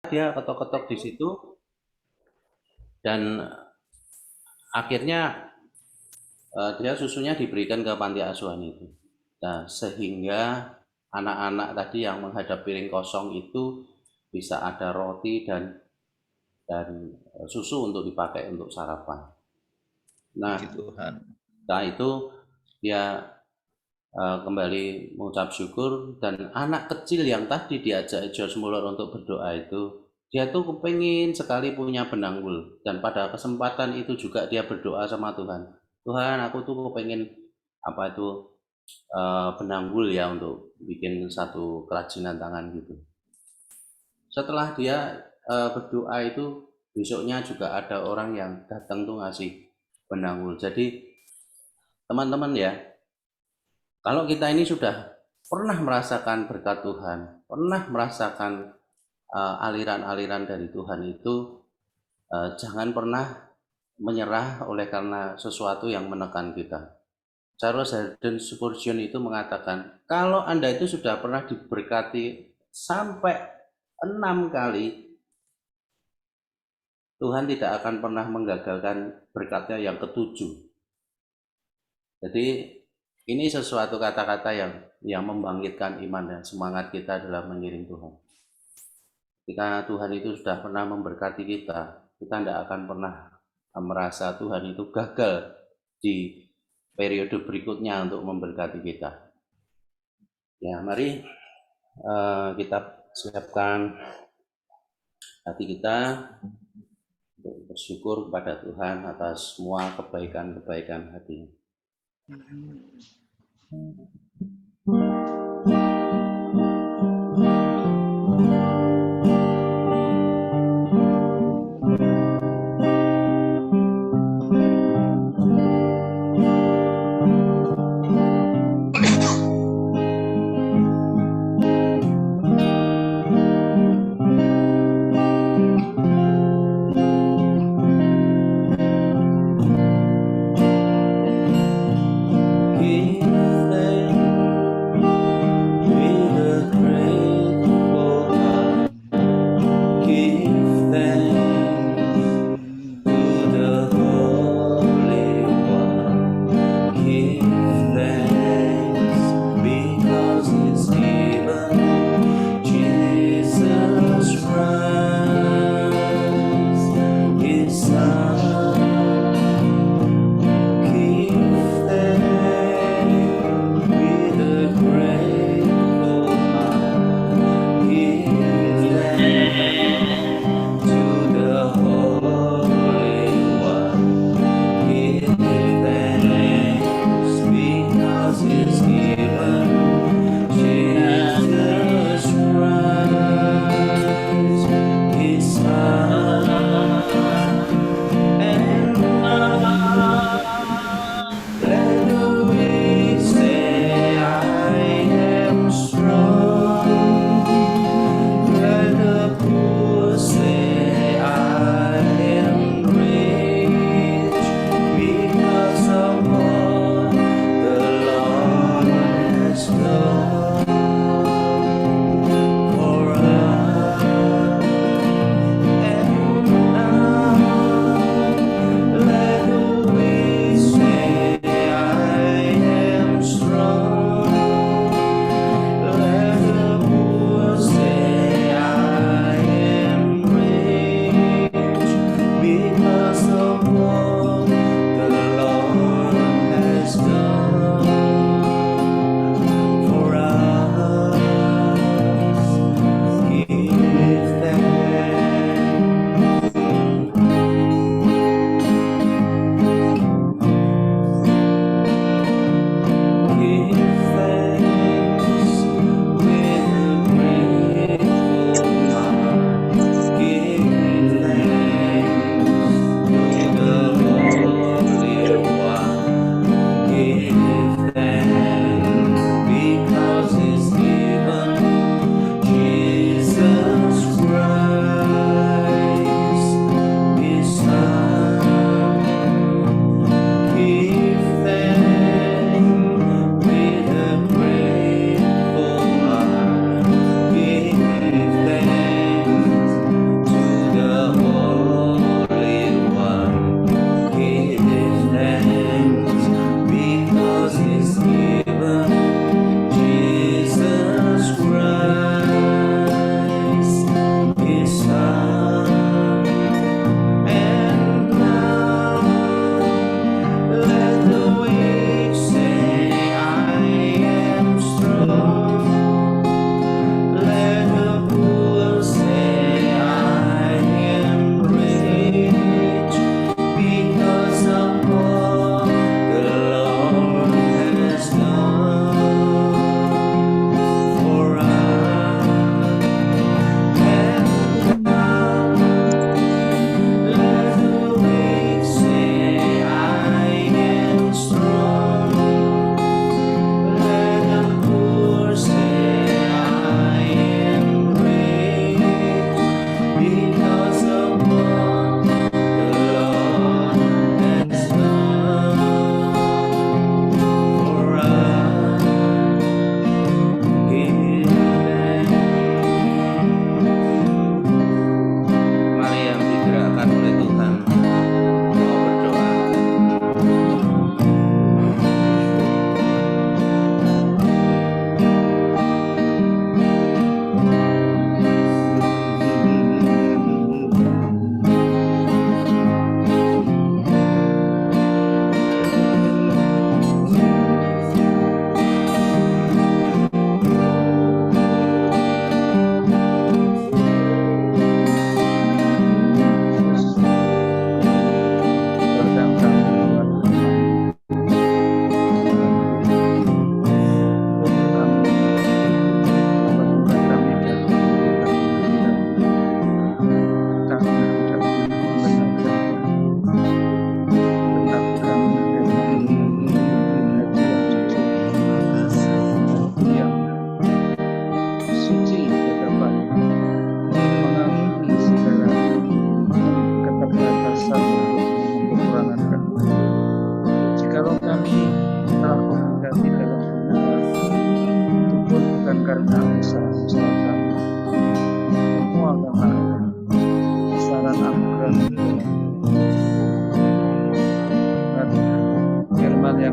dia ketok-ketok di situ dan akhirnya dia susunya diberikan ke panti asuhan itu. Nah, sehingga anak-anak tadi yang menghadap piring kosong itu bisa ada roti dan susu untuk dipakai untuk sarapan. Nah, Tuhan. setelah itu dia kembali mengucap syukur, dan anak kecil yang tadi diajak George Muller untuk berdoa itu, dia tuh kepingin sekali punya benang wul, dan pada kesempatan itu juga dia berdoa sama Tuhan. Tuhan, aku tuh kepingin apa itu benang wul ya untuk bikin satu kerajinan tangan gitu. Setelah dia berdoa itu, besoknya juga ada orang yang datang tuh ngasih benang wul. Jadi teman-teman ya, kalau kita ini sudah pernah merasakan berkat Tuhan, pernah merasakan aliran-aliran dari Tuhan itu, jangan pernah menyerah oleh karena sesuatu yang menekan kita. Charles Haddon Spurgeon itu mengatakan, kalau Anda itu sudah pernah diberkati sampai 6 kali, Tuhan tidak akan pernah menggagalkan berkatnya yang ketujuh. Jadi ini sesuatu kata-kata yang membangkitkan iman dan semangat kita dalam mengiring Tuhan. Ketika Tuhan itu sudah pernah memberkati kita, kita tidak akan pernah merasa Tuhan itu gagal di periode berikutnya untuk memberkati kita. Ya, mari kita siapkan hati kita untuk bersyukur kepada Tuhan atas semua kebaikan-kebaikan hatinya.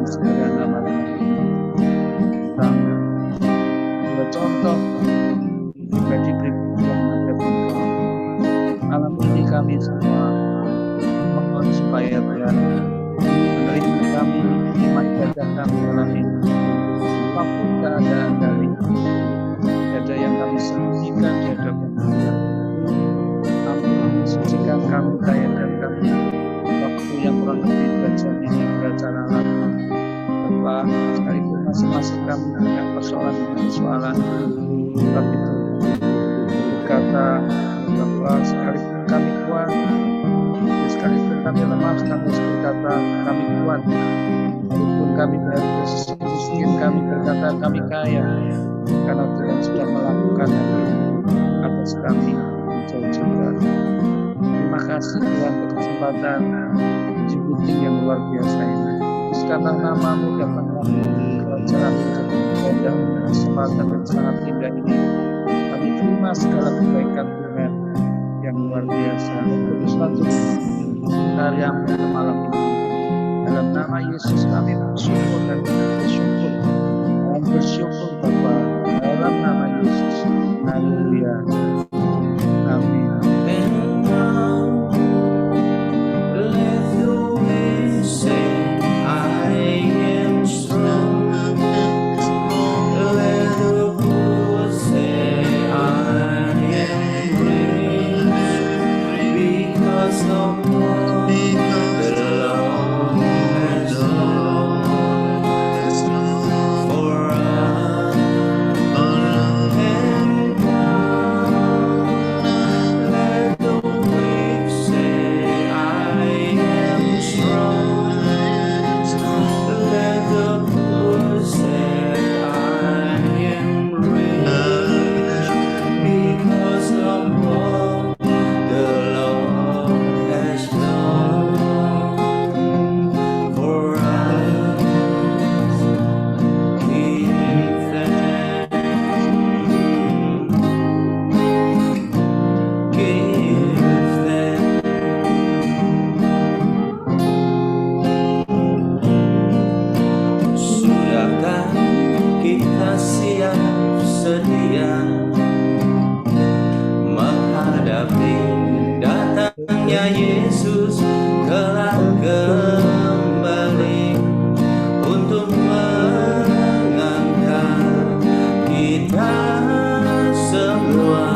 segala nama Tuhan. Dua contoh pribadi yang menghadap Engkau. Malam ini kami semua mohon supaya Tuhan menerima kami, terima ibadah kami malam ini. Apapun keadaan dari ada yang kami sembunyikan di hadapan Tuhan. Ampun, sucikan kami, dan kami waktu yang kurang lebih 2 jam ini belajar alat. Bapak, sekalipun masing-masing kami punya persoalan, tapi itu berkata bahwa sekalipun kami kuat, sekalipun kami lemah, kami berkata kami kuat. Walaupun kami berposisi miskin, kami berkata kami kaya, karena Tuhan sudah melakukan atas kami jauh juga. Terima kasih Tuhan untuk kesempatan uji meeting yang luar biasa ini. Karena nama-Mu dapat kerajaan dan kesempatan yang sangat indah ini. Kami terima segala kebaikan Tuhan yang luar biasa. Teruslah karya-Mu malam ini. Dalam nama Yesus kami bersyukur dan bersyukur. Dan bersyukur Bapa. Dalam nama Yesus. Haleluya. Amin. Yesus telah kembali untuk mengangkat kita semua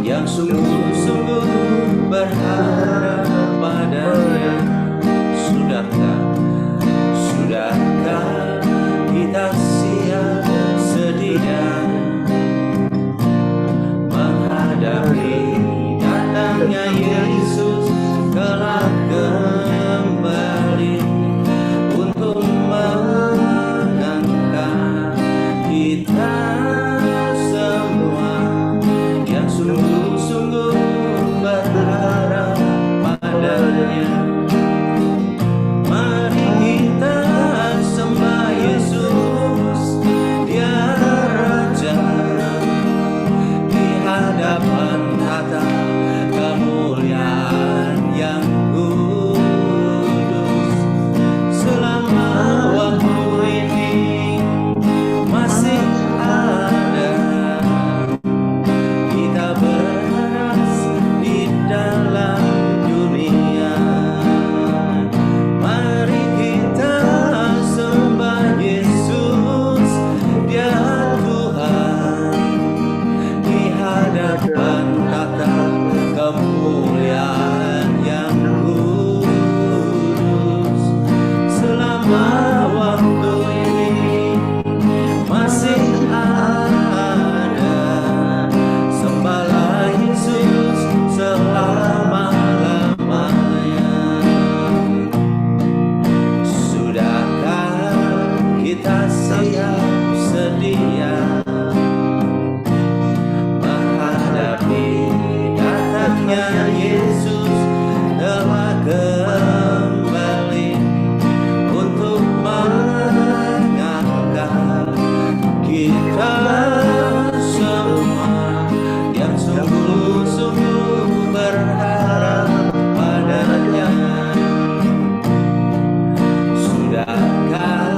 yang sungguh-sungguh berharap padanya. Sudahkah kita siap sedia menghadapi datangnya Yesus telah kembali untuk mengangkat kita semua yang sungguh-sungguh berharap padanya. Mari kita sembah Yesus, Dia Raja, di hadapan tahta kemuliaan yang kudus. Selama waktu ini masih ada, kita beras di dalam dunia. Mari kita sembah Yesus, Dia Tuhan, di hadapan tahta kemuliaan yang kudus. Selama waktu ini masih ada, sembahlah Yesus selama-lamanya. Sudahkah kita siap sedia menghadapi datangnya Yesus telah kembali untuk mengangkat kita semua yang sungguh-sungguh berharap padanya. Sudahkah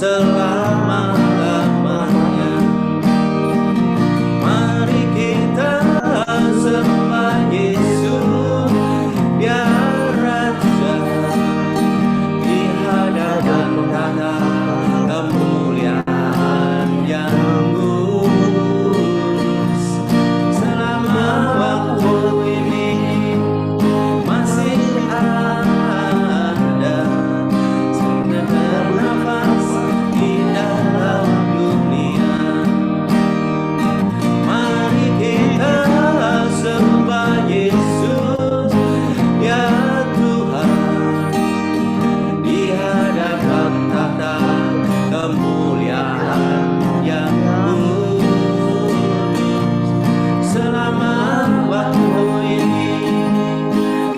selama-lamanya. Mari kita sembah Yesus, Dia Raja, di hadapan tata kemuliaan yang kudus. Selama waktu ini masih ada, bernafas di dalam dunia. Mari kita sembah Yesus, ya Tuhan, di hadapan tata kemuliaan yang kudus. Selama waktu ini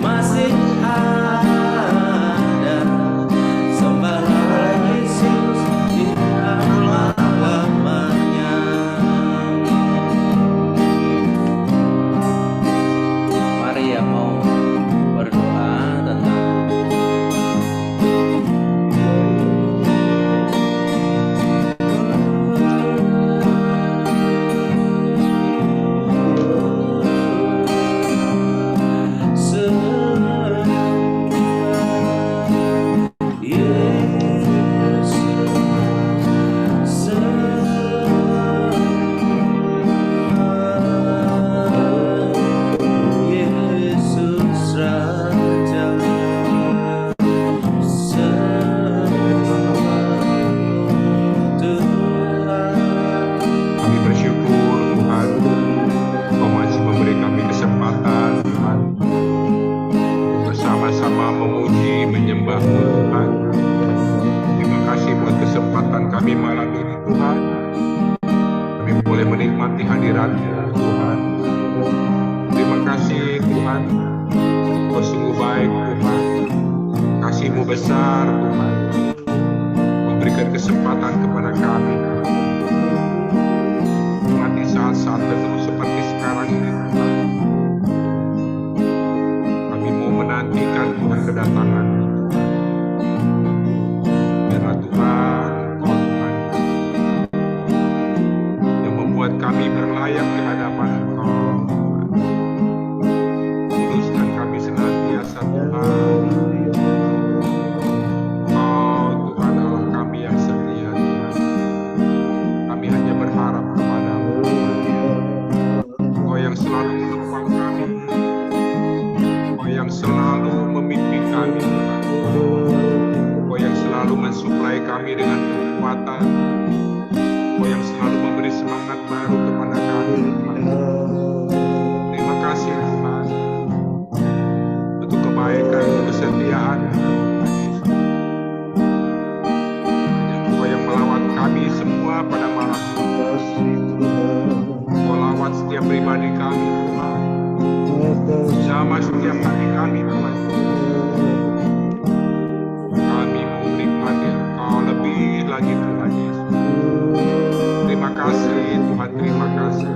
masih ada, sembahlah Yesus di selama-lamanya. Mari yang mau berdoa tentang Yesus Raja, Kami bersyukur Tuhan, Kau masih memberi kami kesempatan Tuhan bersama-sama memuji, menyembah-Mu Tuhan. Terima kasih buat kesempatan kami malam ini Tuhan. Kami boleh menikmati hadirat-Mu Tuhan. Terima kasih Tuhan, Kau sungguh baik Tuhan. Kasih-Mu besar Tuhan, memberikan kesempatan kepada kami mati saat-saat teduh seperti sekarang ini Tuhan. Kami mau menantikan Tuhan kedatangan Tuhan. Biarlah Tuhan, Kau Tuhan yang membuat kami berlayak di hadapan Engkau Tuhan. Teruskan kami senantiasa Tuhan. Kau Tuhan Allah kami yang setia Tuhan. Kami hanya berharap kepada-Mu Tuhan. Kau yang selalu menopang kami, Kau yang selalu memimpin kami Tuhan. Kau yang selalu mensuplai kami dengan kekuatan, Kau yang selalu memberi semangat baru kepada kami Tuhan. Terima kasih Tuhan untuk kebaikan, kesetiaan Tuhan Yesus. Kau yang melawat kami semua pada malam ini. Kau lawat setiap pribadi kami Tuhan. Jamah setiap hati kami Tuhan. Kami mau menikmati Engkau lebih lagi Tuhan Yesus. Terima kasih Tuhan, terima kasih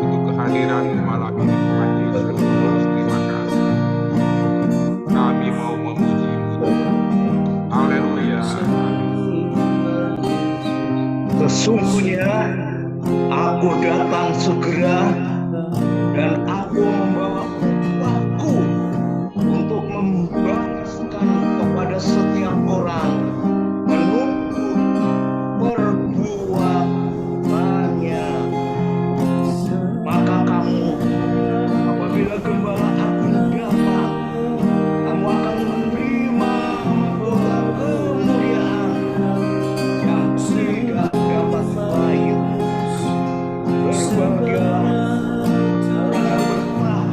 untuk kehadiran-Mu malam ini Tuhan Yesus. Terima kasih. Kami mau memuji-Mu. Haleluya. Sesungguhnya aku datang segera dan aku membawa upahku untuk membalaskan kepada setiap orang menurut perbuatannya. Maka kamu, apabila gembala agung datang, kamu akan menerima mahkota kemuliaan yang tidak dapat lain. Berbahagia orang yang bertahta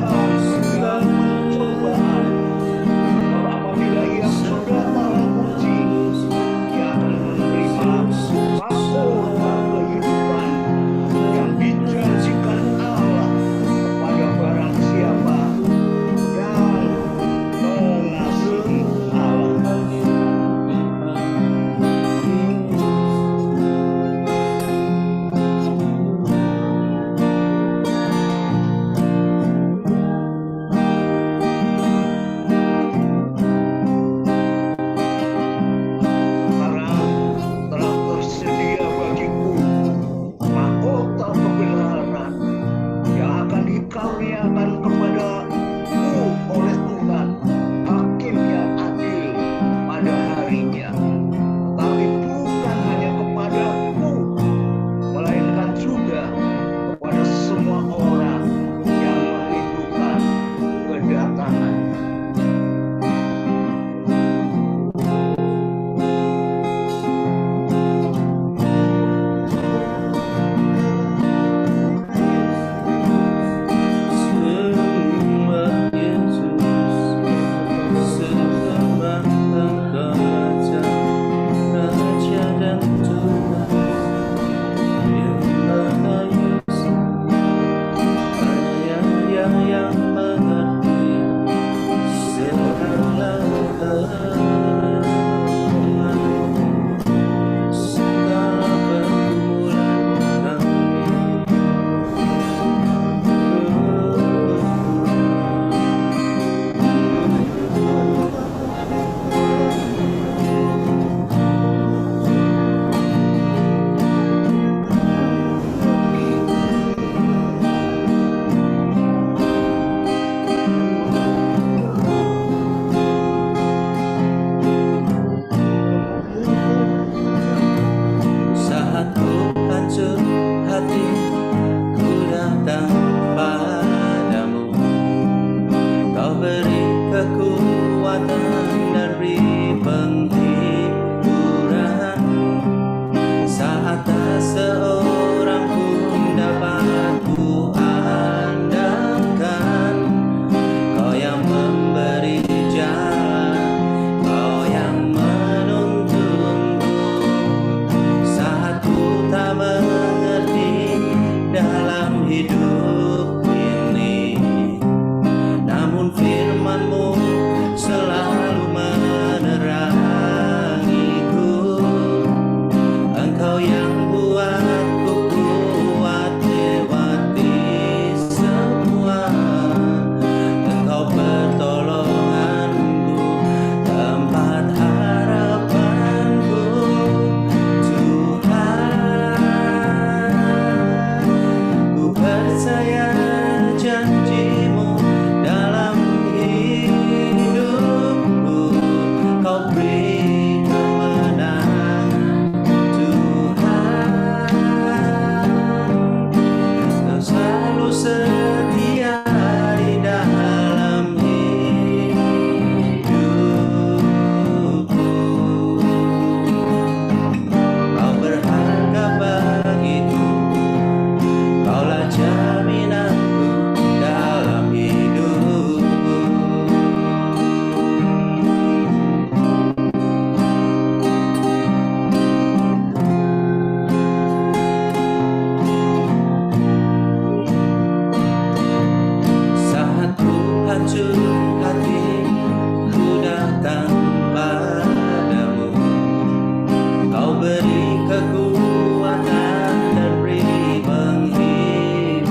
kekuatan dan beri penghiburan.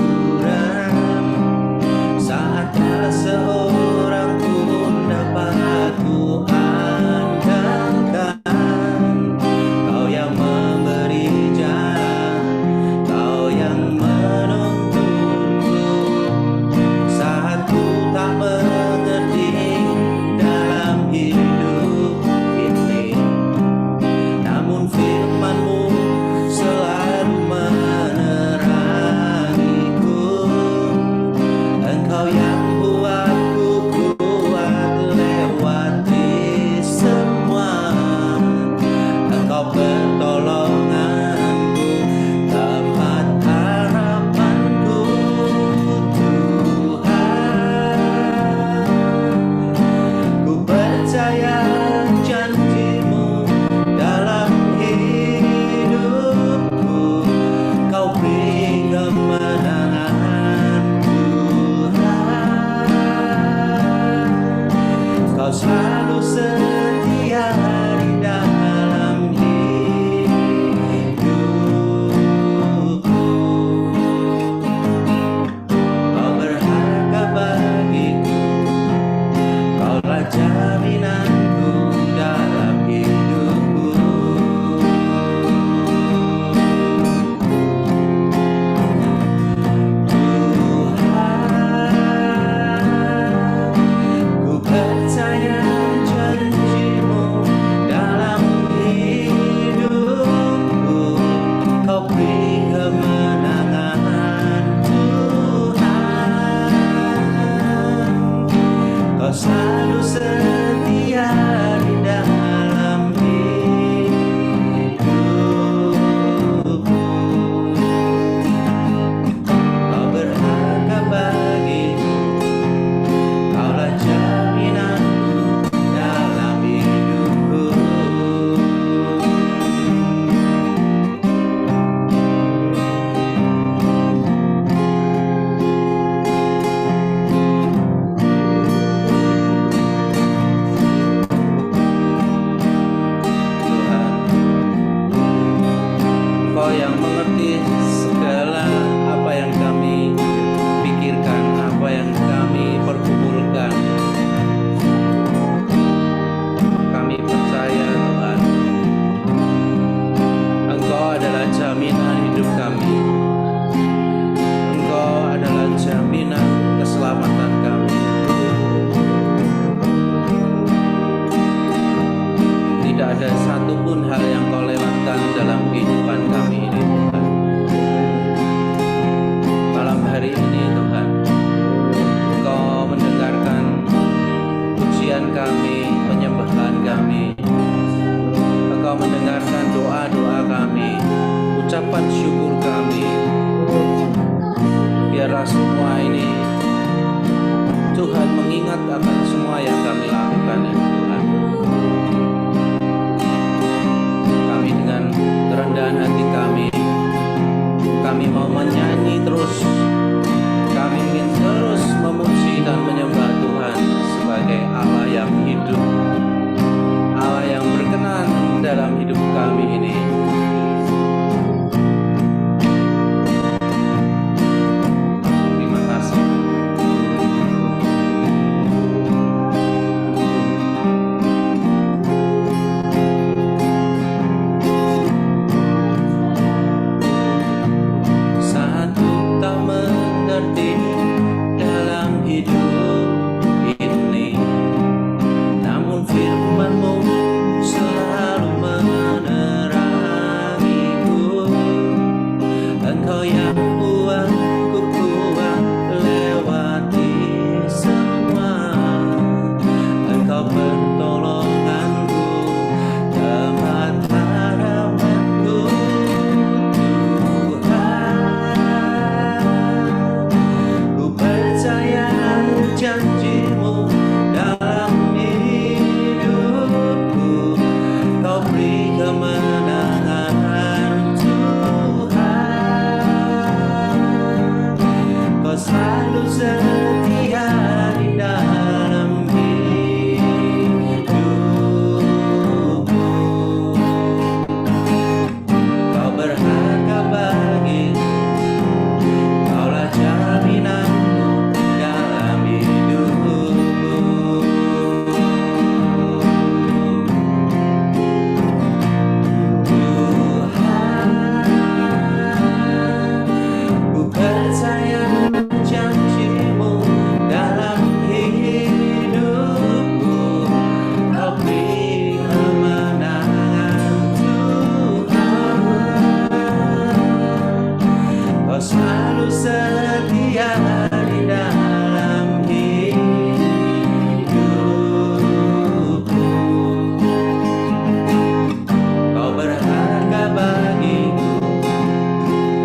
Saat tak seorang pun dapat ku andalkan, Kau yang memberi jalan, Kau yang menuntunku. Saat ku tak mengerti dalam hidup ini, namun firman-Mu selalu menerangiku. Engkau yang buatku kuat lewati semua. Engkau pertolonganku, tempat harapanku, Tuhan. Ku percaya janji-Mu dalam hidupku. Kau beri kemenangan, Tuhan. Kau selalu setia di dalam hidupku. Kau berharga bagiku, Kaulah jaminanku dalam hidupku. Tuhan, ku percaya janji-Mu dalam hidupku. Kau beri kemenangan, Tuhan. Kau selalu setia di dalam hidupku. Kau berharga bagiku, Kaulah jaminanku dalam hidupku. Tuhan, Kau yang mengerti segala apa yang kami pikirkan, apa yang kami pergumulkan. Kami percaya Tuhan, Engkau adalah jaminan hidup kami. Engkau adalah jaminan keselamatan kami. Tidak ada satupun hal yang Kau lewatkan dalam kehidupan kami ini, Tuhan. Malam hari ini, Tuhan, Engkau mendengarkan pujian kami, penyembahan kami. Engkau mendengarkan doa-doa kami, ucapan syukur kami. Biarlah semua ini Tuhan mengingat akan semua yang kami lakukan, ya Tuhan. Kami dengan kerendahan hati kami mau menyanyi terus. Kami ingin terus memuji dan menyembah Tuhan sebagai Allah yang hidup, Allah yang berkenan dalam hidup kami ini. Terima kasih. Saat ku tak mengerti dalam hidup ini, namun firman-Mu selalu menerangiku. Engkau yang buatku kuat lewati semua. Engkau pertolonganku, tempat harapanku, Tuhan. Ku percaya janji-Mu dalam hidupku. Kau beri kemenangan, Tuhan. Kau selalu setia di dalam hidupku. selalu setia di dalam hidupku. Kau berharga bagiku,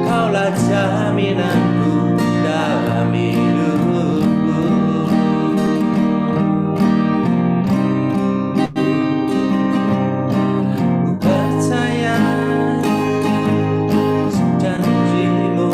kaulah jaminanku dalam hidupku. Ku percaya janjimu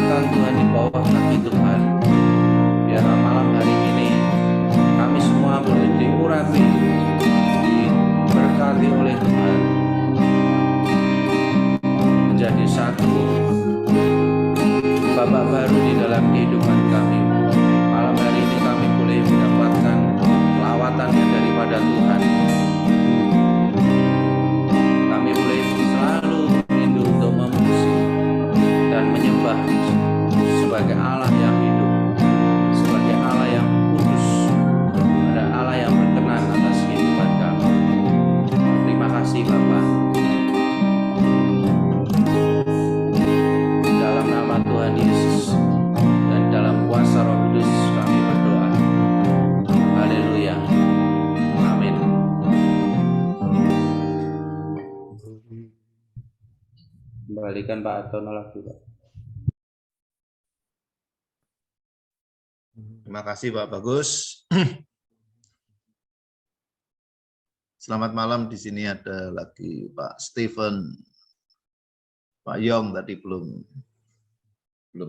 letakkan Tuhan di bawah kaki Tuhan. Biarlah malam hari ini kami semua boleh diurapi, diberkati oleh Tuhan, menjadi satu babak baru di dalam kehidupan kami. Malam hari ini kami boleh mendapatkan lawatan yang daripada Tuhan. Kami boleh selalu rindu untuk memuji dan menyembah sebagai Allah yang hidup, sebagai Allah yang kudus, ada Allah yang berkenan atas kehidupan kami. Terima kasih Bapa. Dalam nama Tuhan Yesus dan dalam kuasa Roh Kudus kami berdoa. Haleluya. Amin. Kembalikan Pak Anton lagi, Pak. Terima kasih Pak Bagus. Selamat malam, di sini ada lagi Pak Stephen, Pak Yong tadi belum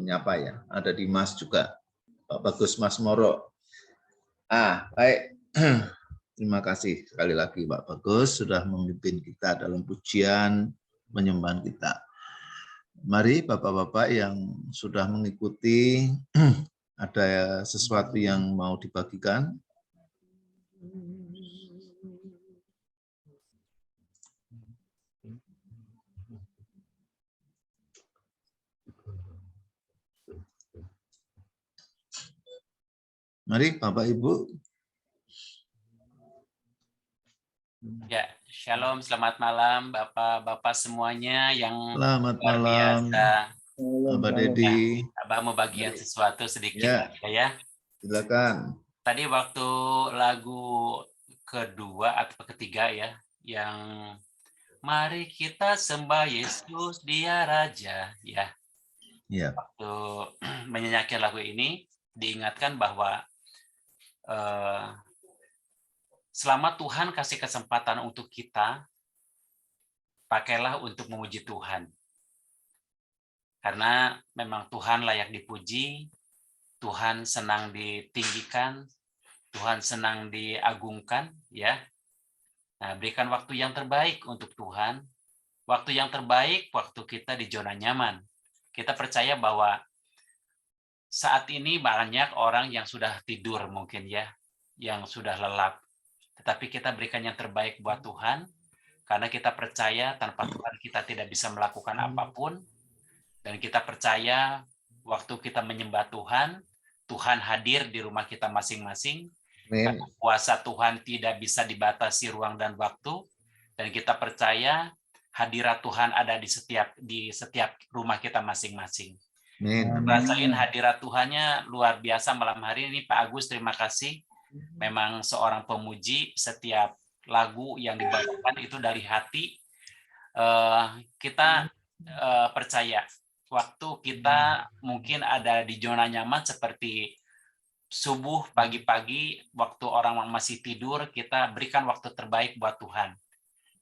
nyapa ya. Ada Dimas juga, Pak Bagus, Mas Moro. Baik. Terima kasih sekali lagi Pak Bagus sudah memimpin kita dalam pujian penyembahan kita. Mari Bapak-bapak yang sudah mengikuti, ada sesuatu yang mau dibagikan? Mari Bapak Ibu. Ya, shalom, selamat malam Bapak-bapak semuanya yang Selamat luar malam, biasa. Bapak Dedi. Abah mau bagian sesuatu sedikit Ya. ya. Silakan. Tadi waktu lagu kedua atau ketiga ya, yang mari kita sembah Yesus, Dia Raja ya. Ya. Waktu menyanyikan lagu ini diingatkan bahwa selama Tuhan kasih kesempatan untuk kita, pakailah untuk memuji Tuhan. Karena memang Tuhan layak dipuji, Tuhan senang ditinggikan, Tuhan senang diagungkan, ya. Nah, berikan waktu yang terbaik untuk Tuhan. Waktu yang terbaik, waktu kita di zona nyaman. Kita percaya bahwa saat ini banyak orang yang sudah tidur mungkin ya, yang sudah lelap. Tetapi kita berikan yang terbaik buat Tuhan, karena kita percaya tanpa Tuhan kita tidak bisa melakukan apapun, dan kita percaya waktu kita menyembah Tuhan, Tuhan hadir di rumah kita masing-masing, karena kuasa Tuhan tidak bisa dibatasi ruang dan waktu, dan kita percaya hadirat Tuhan ada di setiap rumah kita masing-masing. Rasain hadirat Tuhannya luar biasa malam hari ini, Pak Agus, terima kasih. Memang seorang pemuji, setiap lagu yang dibawakan itu dari hati. Kita percaya waktu kita mungkin ada di zona nyaman seperti subuh, pagi-pagi, waktu orang masih tidur, kita berikan waktu terbaik buat Tuhan.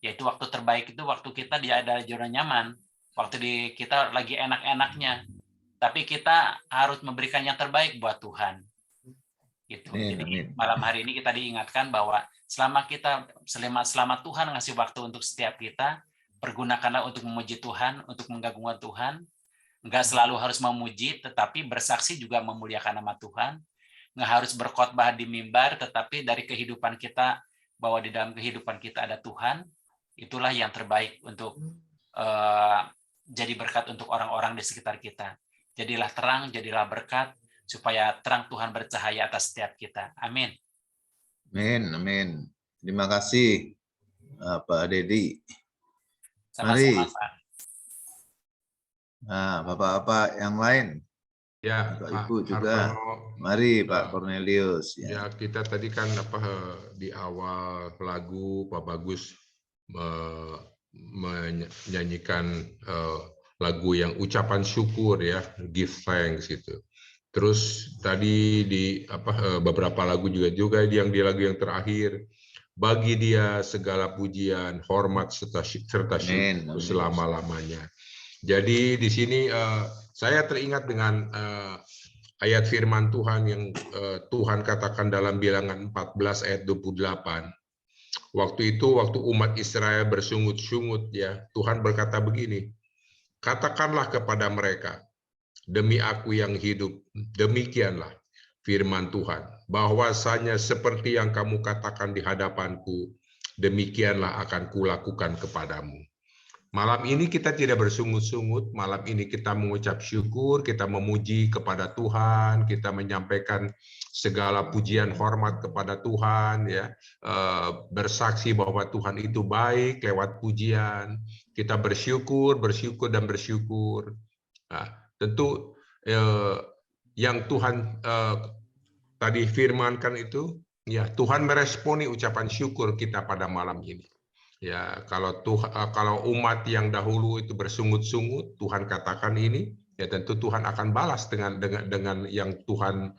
Yaitu waktu terbaik itu waktu kita ada di zona nyaman, waktu kita lagi enak-enaknya. Tapi kita harus memberikan yang terbaik buat Tuhan. Gitu. Jadi malam hari ini kita diingatkan bahwa selama Tuhan ngasih waktu untuk setiap kita, pergunakanlah untuk memuji Tuhan, untuk menggagungkan Tuhan. Enggak selalu harus memuji, tetapi bersaksi juga memuliakan nama Tuhan. Nggak harus berkhotbah di mimbar, tetapi dari kehidupan kita, bahwa di dalam kehidupan kita ada Tuhan, itulah yang terbaik untuk jadi berkat untuk orang-orang di sekitar kita. Jadilah terang, jadilah berkat, supaya terang Tuhan bercahaya atas setiap kita. Amin. Amin, amin. Terima kasih, Pak Dedi. Sama-sama, Pak. Nah, Bapak-bapak yang lain. Ya, Bapak Ibu juga. Mari Pak Cornelius. Ya, kita tadi kan di awal lagu Pak Bagus menyanyikan lagu yang ucapan syukur ya, give thanks gitu. Terus tadi di beberapa lagu juga yang di lagu yang terakhir, bagi Dia segala pujian, hormat serta syukur selama-lamanya. Jadi di sini Saya teringat dengan ayat firman Tuhan yang Tuhan katakan dalam Bilangan 14 ayat 28. Waktu itu, waktu umat Israel bersungut-sungut, ya, Tuhan berkata begini, katakanlah kepada mereka, demi aku yang hidup, demikianlah firman Tuhan, bahwasanya seperti yang kamu katakan di hadapanku, demikianlah akan kulakukan kepadamu. Malam ini kita tidak bersungut-sungut, malam ini kita mengucap syukur, kita memuji kepada Tuhan, kita menyampaikan segala pujian hormat kepada Tuhan, ya, bersaksi bahwa Tuhan itu baik lewat pujian, kita bersyukur, bersyukur dan bersyukur. Nah, tentu yang Tuhan tadi firmankan itu, ya, Tuhan meresponi ucapan syukur kita pada malam ini. Ya, kalau umat yang dahulu itu bersungut-sungut, Tuhan katakan ini, ya tentu Tuhan akan balas dengan yang Tuhan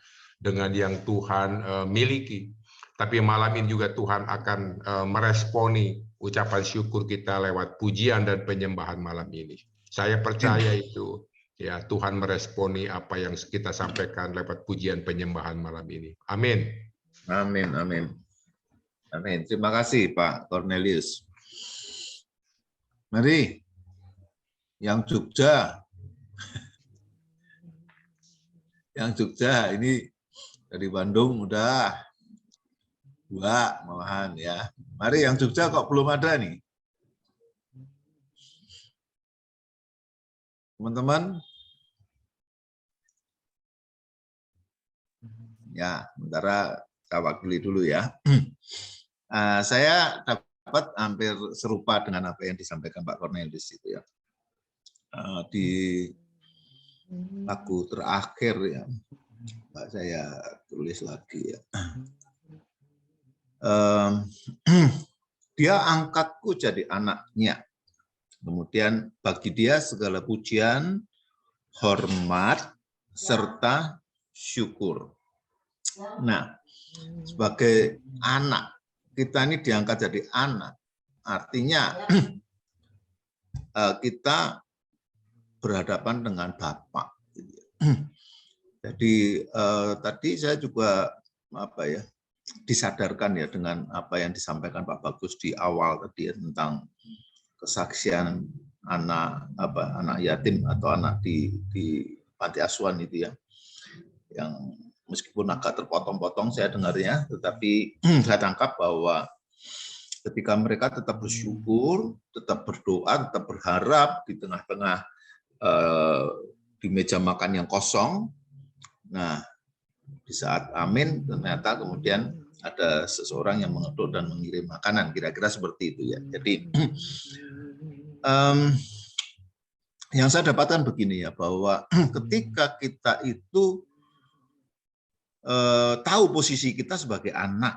miliki. Tapi malam ini juga Tuhan akan meresponi ucapan syukur kita lewat pujian dan penyembahan malam ini. Saya percaya itu, ya, Tuhan meresponi apa yang kita sampaikan lewat pujian penyembahan malam ini. Amin. Amin, amin. Amin. Terima kasih Pak Cornelius. Mari, yang Jogja. Yang Jogja ini dari Bandung udah 2 malahan, ya. Mari yang Jogja kok belum ada nih. Teman-teman. Ya, sementara saya wakili dulu ya. Saya dapat hampir serupa dengan apa yang disampaikan Pak Cornelius itu, ya. Di lagu terakhir, ya, Pak, saya tulis lagi, ya. Dia angkatku jadi anaknya. Kemudian bagi dia segala pujian, hormat, serta syukur. Nah, sebagai anak, kita ini diangkat jadi anak. Artinya kita berhadapan dengan Bapa. Jadi tadi saya juga disadarkan ya dengan apa yang disampaikan Pak Bagus di awal tadi ya, tentang kesaksian anak yatim atau anak di panti asuhan itu ya, yang meskipun agak terpotong-potong saya dengarnya, tetapi saya tangkap bahwa ketika mereka tetap bersyukur, tetap berdoa, tetap berharap di tengah-tengah di meja makan yang kosong, nah di saat amin ternyata kemudian ada seseorang yang mengetuk dan mengirim makanan, kira-kira seperti itu ya. Jadi yang saya dapatkan begini ya, bahwa ketika kita itu tahu posisi kita sebagai anak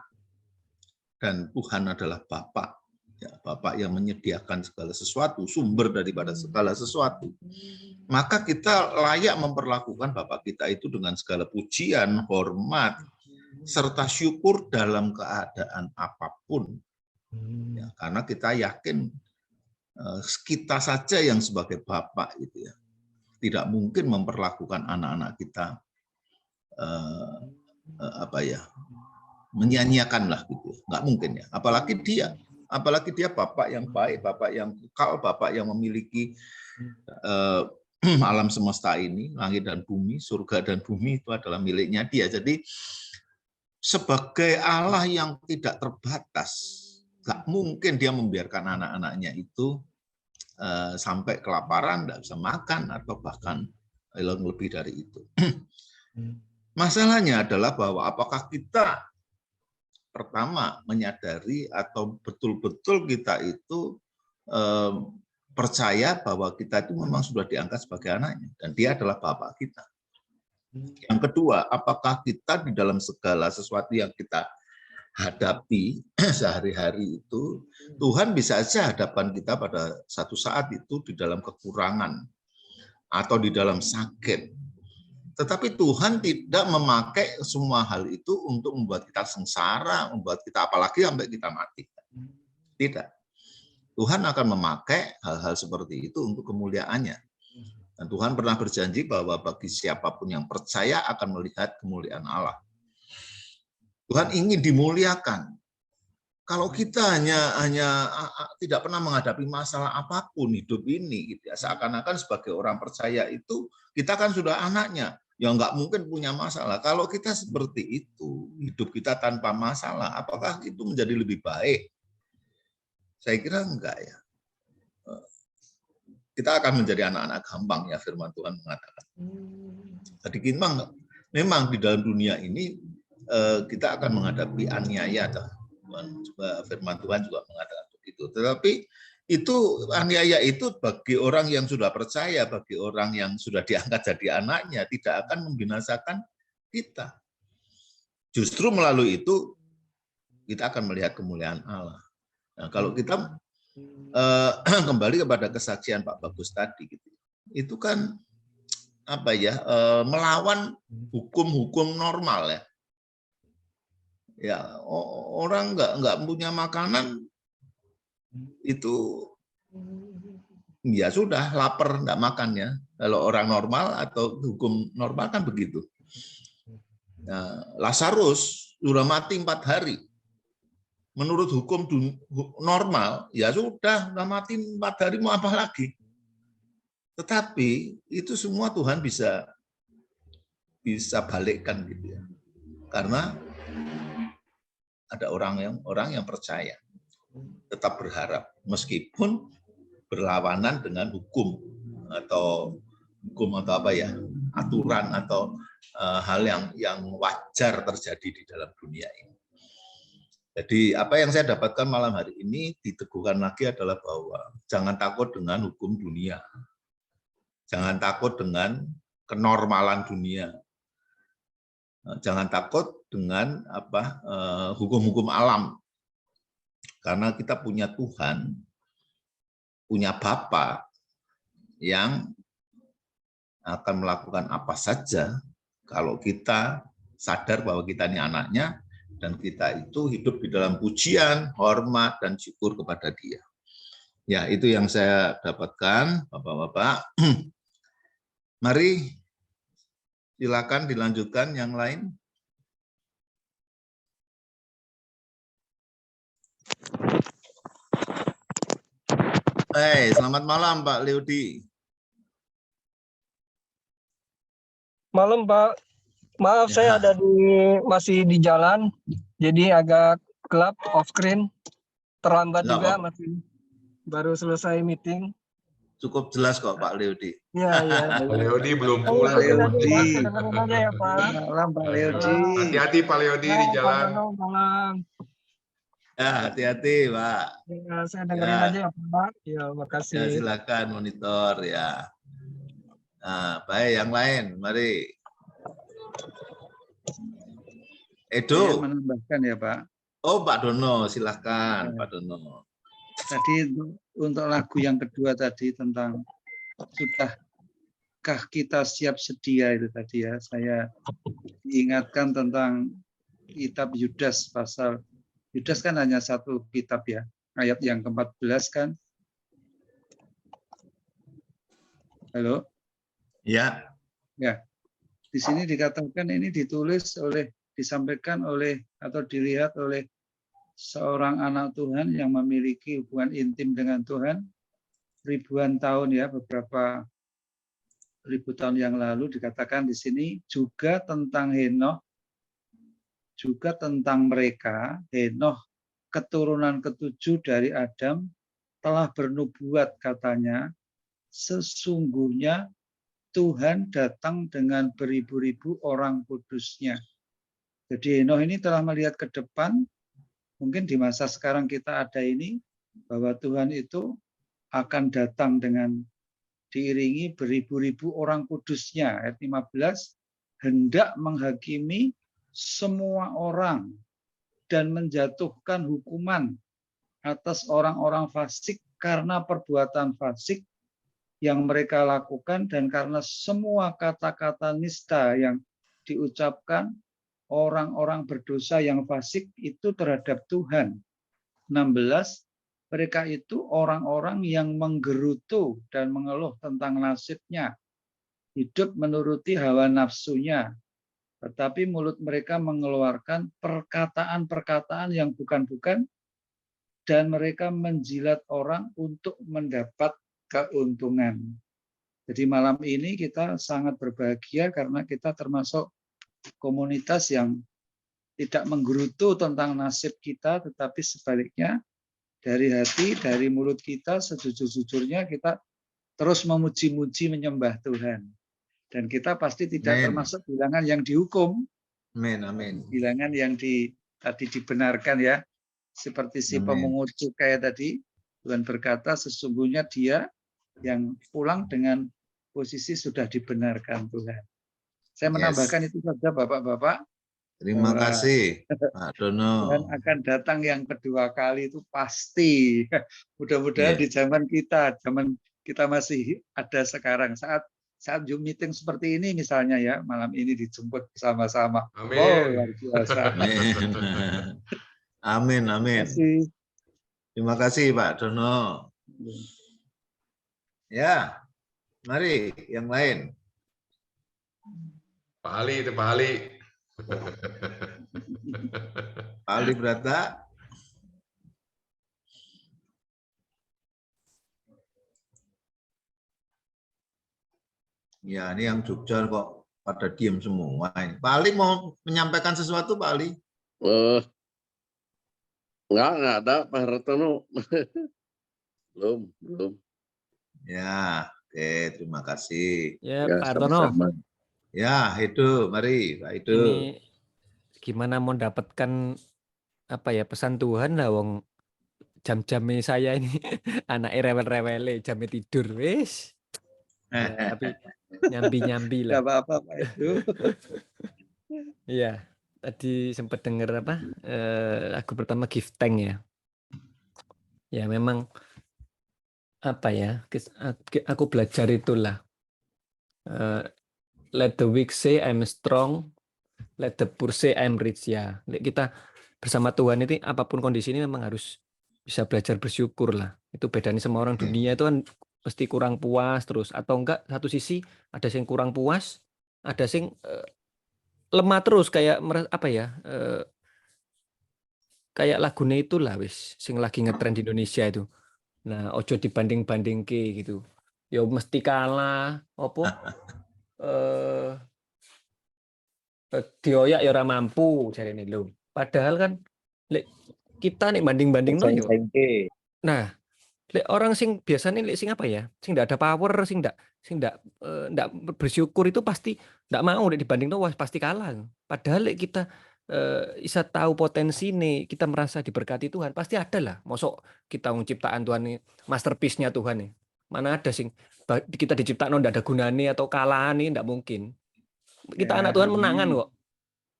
dan Tuhan adalah Bapa, ya, Bapa yang menyediakan segala sesuatu, sumber daripada segala sesuatu, maka kita layak memperlakukan Bapa kita itu dengan segala pujian, hormat, serta syukur dalam keadaan apapun, ya, karena kita yakin kita saja yang sebagai Bapa itu ya tidak mungkin memperlakukan anak-anak kita menyanyiakan lah gitu, nggak mungkin ya. Apalagi dia Bapak yang baik, Bapak yang kekal, Bapak yang memiliki alam semesta ini, langit dan bumi, surga dan bumi itu adalah miliknya dia. Jadi sebagai Allah yang tidak terbatas, nggak mungkin dia membiarkan anak-anaknya itu sampai kelaparan, nggak bisa makan atau bahkan lebih dari itu. Masalahnya adalah bahwa apakah kita pertama menyadari atau betul-betul kita itu percaya bahwa kita itu memang sudah diangkat sebagai anaknya dan dia adalah Bapak kita. Yang kedua, apakah kita di dalam segala sesuatu yang kita hadapi sehari-hari itu, Tuhan bisa saja hadapan kita pada satu saat itu di dalam kekurangan atau di dalam sakit. Tetapi Tuhan tidak memakai semua hal itu untuk membuat kita sengsara, membuat kita apalagi sampai kita mati. Tidak. Tuhan akan memakai hal-hal seperti itu untuk kemuliaannya. Dan Tuhan pernah berjanji bahwa bagi siapapun yang percaya akan melihat kemuliaan Allah. Tuhan ingin dimuliakan. Kalau kita hanya tidak pernah menghadapi masalah apapun hidup ini, gitu ya, seakan-akan sebagai orang percaya itu kita kan sudah anaknya, yang nggak mungkin punya masalah. Kalau kita seperti itu, hidup kita tanpa masalah, apakah itu menjadi lebih baik? Saya kira enggak ya. Kita akan menjadi anak-anak gampang ya, firman Tuhan mengatakan. Jadi memang di dalam dunia ini kita akan menghadapi aniaya. Firman Tuhan juga mengatakan begitu. Tetapi itu aniaya itu bagi orang yang sudah percaya, bagi orang yang sudah diangkat jadi anaknya, tidak akan membinasakan kita. Justru melalui itu kita akan melihat kemuliaan Allah. Nah, kalau kita kembali kepada kesaksian Pak Bagus tadi, gitu, itu kan apa ya, melawan hukum-hukum normal ya. Ya, orang nggak punya makanan itu ya sudah lapar nggak makan ya. Kalau orang normal atau hukum normal kan begitu. Nah, Lazarus sudah mati 4 hari. Menurut hukum normal ya sudah mati 4 hari, mau apa lagi? Tetapi itu semua Tuhan bisa balikkan gitu ya. Karena ada orang yang percaya, tetap berharap meskipun berlawanan dengan hukum atau apa ya, aturan atau hal yang wajar terjadi di dalam dunia ini. Jadi apa yang saya dapatkan malam hari ini diteguhkan lagi adalah bahwa jangan takut dengan hukum dunia, jangan takut dengan kenormalan dunia. Jangan takut dengan hukum-hukum alam, karena kita punya Tuhan, punya Bapa yang akan melakukan apa saja kalau kita sadar bahwa kita ini anaknya dan kita itu hidup di dalam pujian, hormat, dan syukur kepada Dia. Ya, itu yang saya dapatkan, Bapak-bapak. Mari silakan dilanjutkan yang lain. Selamat malam Pak Leudi. Malam Pak, maaf saya ada masih di jalan, jadi agak gelap off screen, terlambat juga, masih baru selesai meeting. Cukup jelas kok Pak Leudi. Iya. Pak Leudi belum Pak pulang. Leudi. Dengerin aja ya Pak. Malam Pak Leudi. Hati-hati Pak Leudi di jalan. Malam. Ya, hati-hati Pak. Ya, saya dengerin aja ya Pak. Ya, makasih. Ya, silakan monitor ya. Nah, baik, yang lain, mari. Edo. Saya menambahkan ya Pak. Oh, Pak Dono, silakan Pak Dono. Tadi untuk lagu yang kedua tadi tentang sudahkah kita siap sedia itu tadi ya, saya diingatkan tentang kitab Yudas pasal, Yudas kan hanya satu kitab ya, ayat yang ke-14 kan. Halo? Ya. Ya. Di sini dikatakan ini disampaikan oleh atau dilihat oleh seorang anak Tuhan yang memiliki hubungan intim dengan Tuhan ribuan tahun ya, beberapa ribu tahun yang lalu. Dikatakan di sini juga tentang Henokh, juga tentang mereka. Henokh keturunan ketujuh dari Adam telah bernubuat, katanya sesungguhnya Tuhan datang dengan beribu-ribu orang kudusnya. Jadi Henokh ini telah melihat ke depan. Mungkin di masa sekarang kita ada ini, bahwa Tuhan itu akan datang dengan diiringi beribu-ribu orang kudusnya. Ayat 15, hendak menghakimi semua orang dan menjatuhkan hukuman atas orang-orang fasik karena perbuatan fasik yang mereka lakukan dan karena semua kata-kata nista yang diucapkan orang-orang berdosa yang fasik itu terhadap Tuhan. 16, mereka itu orang-orang yang menggerutu dan mengeluh tentang nasibnya hidup menuruti hawa nafsunya, tetapi mulut mereka mengeluarkan perkataan-perkataan yang bukan-bukan, dan mereka menjilat orang untuk mendapat keuntungan. Jadi malam ini kita sangat berbahagia karena kita termasuk komunitas yang tidak menggerutu tentang nasib kita, tetapi sebaliknya dari hati, dari mulut kita sejujur-jujurnya kita terus memuji-muji menyembah Tuhan. Dan kita pasti tidak Amin. termasuk bilangan yang dihukum, Amin, amin. bilangan yang tadi dibenarkan ya. Seperti si Amin. pemungut cukai tadi, Tuhan berkata sesungguhnya dia yang pulang dengan posisi sudah dibenarkan Tuhan. Saya menambahkan itu saja Bapak-bapak. Terima kasih Pak Dono. Tuhan akan datang yang kedua kali itu pasti. Mudah-mudahan di zaman kita masih ada sekarang. Saat Zoom meeting seperti ini misalnya ya, malam ini dijemput bersama-sama. Amin. Oh, luar biasa. Amin. Amin, amin. Terima kasih Pak Dono. Ya, mari yang lain. Pak Ali itu Pak Ali. Pak Ali Brata. Ya, ini yang Jogja kok pada diam semua. Pak Ali mau menyampaikan sesuatu, Pak Ali? Enggak ada Pak Hartono. belum. Ya, oke, terima kasih. Ya, Pak Hartono. Ya, itu, mari Pak Itu. Ini gimana mau dapatkan apa ya pesan Tuhan lah, wong jam-jamnya saya ini anak rewel-rewel, jamnya tidur, wis. Ya, tapi nyambi-nyambi lah. Gak apa-apa Pak Itu. Iya, tadi sempat dengar apa lagu pertama Give Thanks ya. Ya memang apa ya, aku belajar itulah. Let the weak say I'm strong, let the poor say I'm rich ya. Kita bersama Tuhan itu apapun kondisi ini memang harus bisa belajar bersyukur lah. Itu bedanya sama orang dunia itu kan pasti kurang puas terus, atau enggak satu sisi ada yang kurang puas, ada yang lemah terus kayak apa ya, kayak lagunya itulah wis sing lagi ngetren di Indonesia itu. Nah, ojo dibanding-banding ke gitu. Ya mesti kalah apa dioyak ya ora mampu jarene lho. Padahal kan kita nih banding-banding no yo. Nah, orang sing biasanya sing apa ya? Sing ndak ada power, sing ndak bersyukur itu pasti ndak mau dibanding no, wah pasti kalah. Padahal kita bisa tahu potensi nih, kita merasa diberkati Tuhan, pasti ada lah. Mosok kita ciptaan Tuhan nih, masterpiece-nya Tuhan nih. Mana ada sing kita diciptakan ndak ada gunane atau kalahan nih, ndak mungkin. Kita anak Tuhan menangan kok.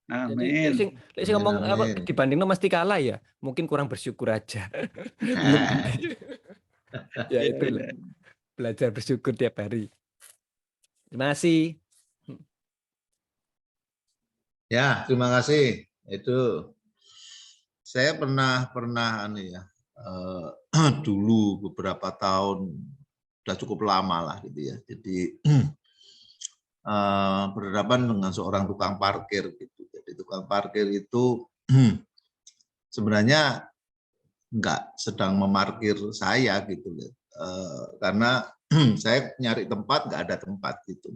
Amin. Jadi sing ngomong apa dibandingno mesti kalah ya, mungkin kurang bersyukur aja. Ya itu lah. Belajar bersyukur tiap hari. Terima kasih. Ya, terima kasih. Itu saya pernah dulu beberapa tahun, sudah cukup lama lah gitu ya. Jadi berhadapan dengan seorang tukang parkir gitu. Jadi tukang parkir itu sebenarnya enggak sedang memarkir saya gitu, karena saya nyari tempat nggak ada tempat gitu.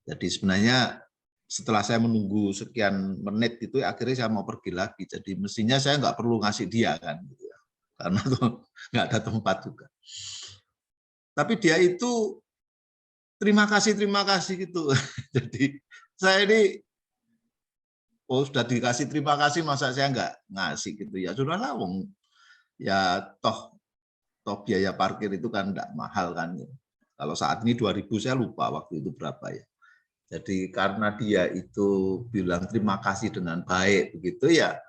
Jadi sebenarnya setelah saya menunggu sekian menit itu akhirnya saya mau pergi lagi. Jadi mestinya saya nggak perlu ngasih dia kan, gitu ya. Karena tuh nggak ada tempat juga. Tapi dia itu terima kasih gitu. Jadi saya ini sudah dikasih terima kasih, masa saya nggak ngasih gitu ya. Sudahlah, wong ya toh biaya parkir itu kan enggak mahal kan. Kalau saat ini 2.000, saya lupa waktu itu berapa ya. Jadi karena dia itu bilang terima kasih dengan baik begitu ya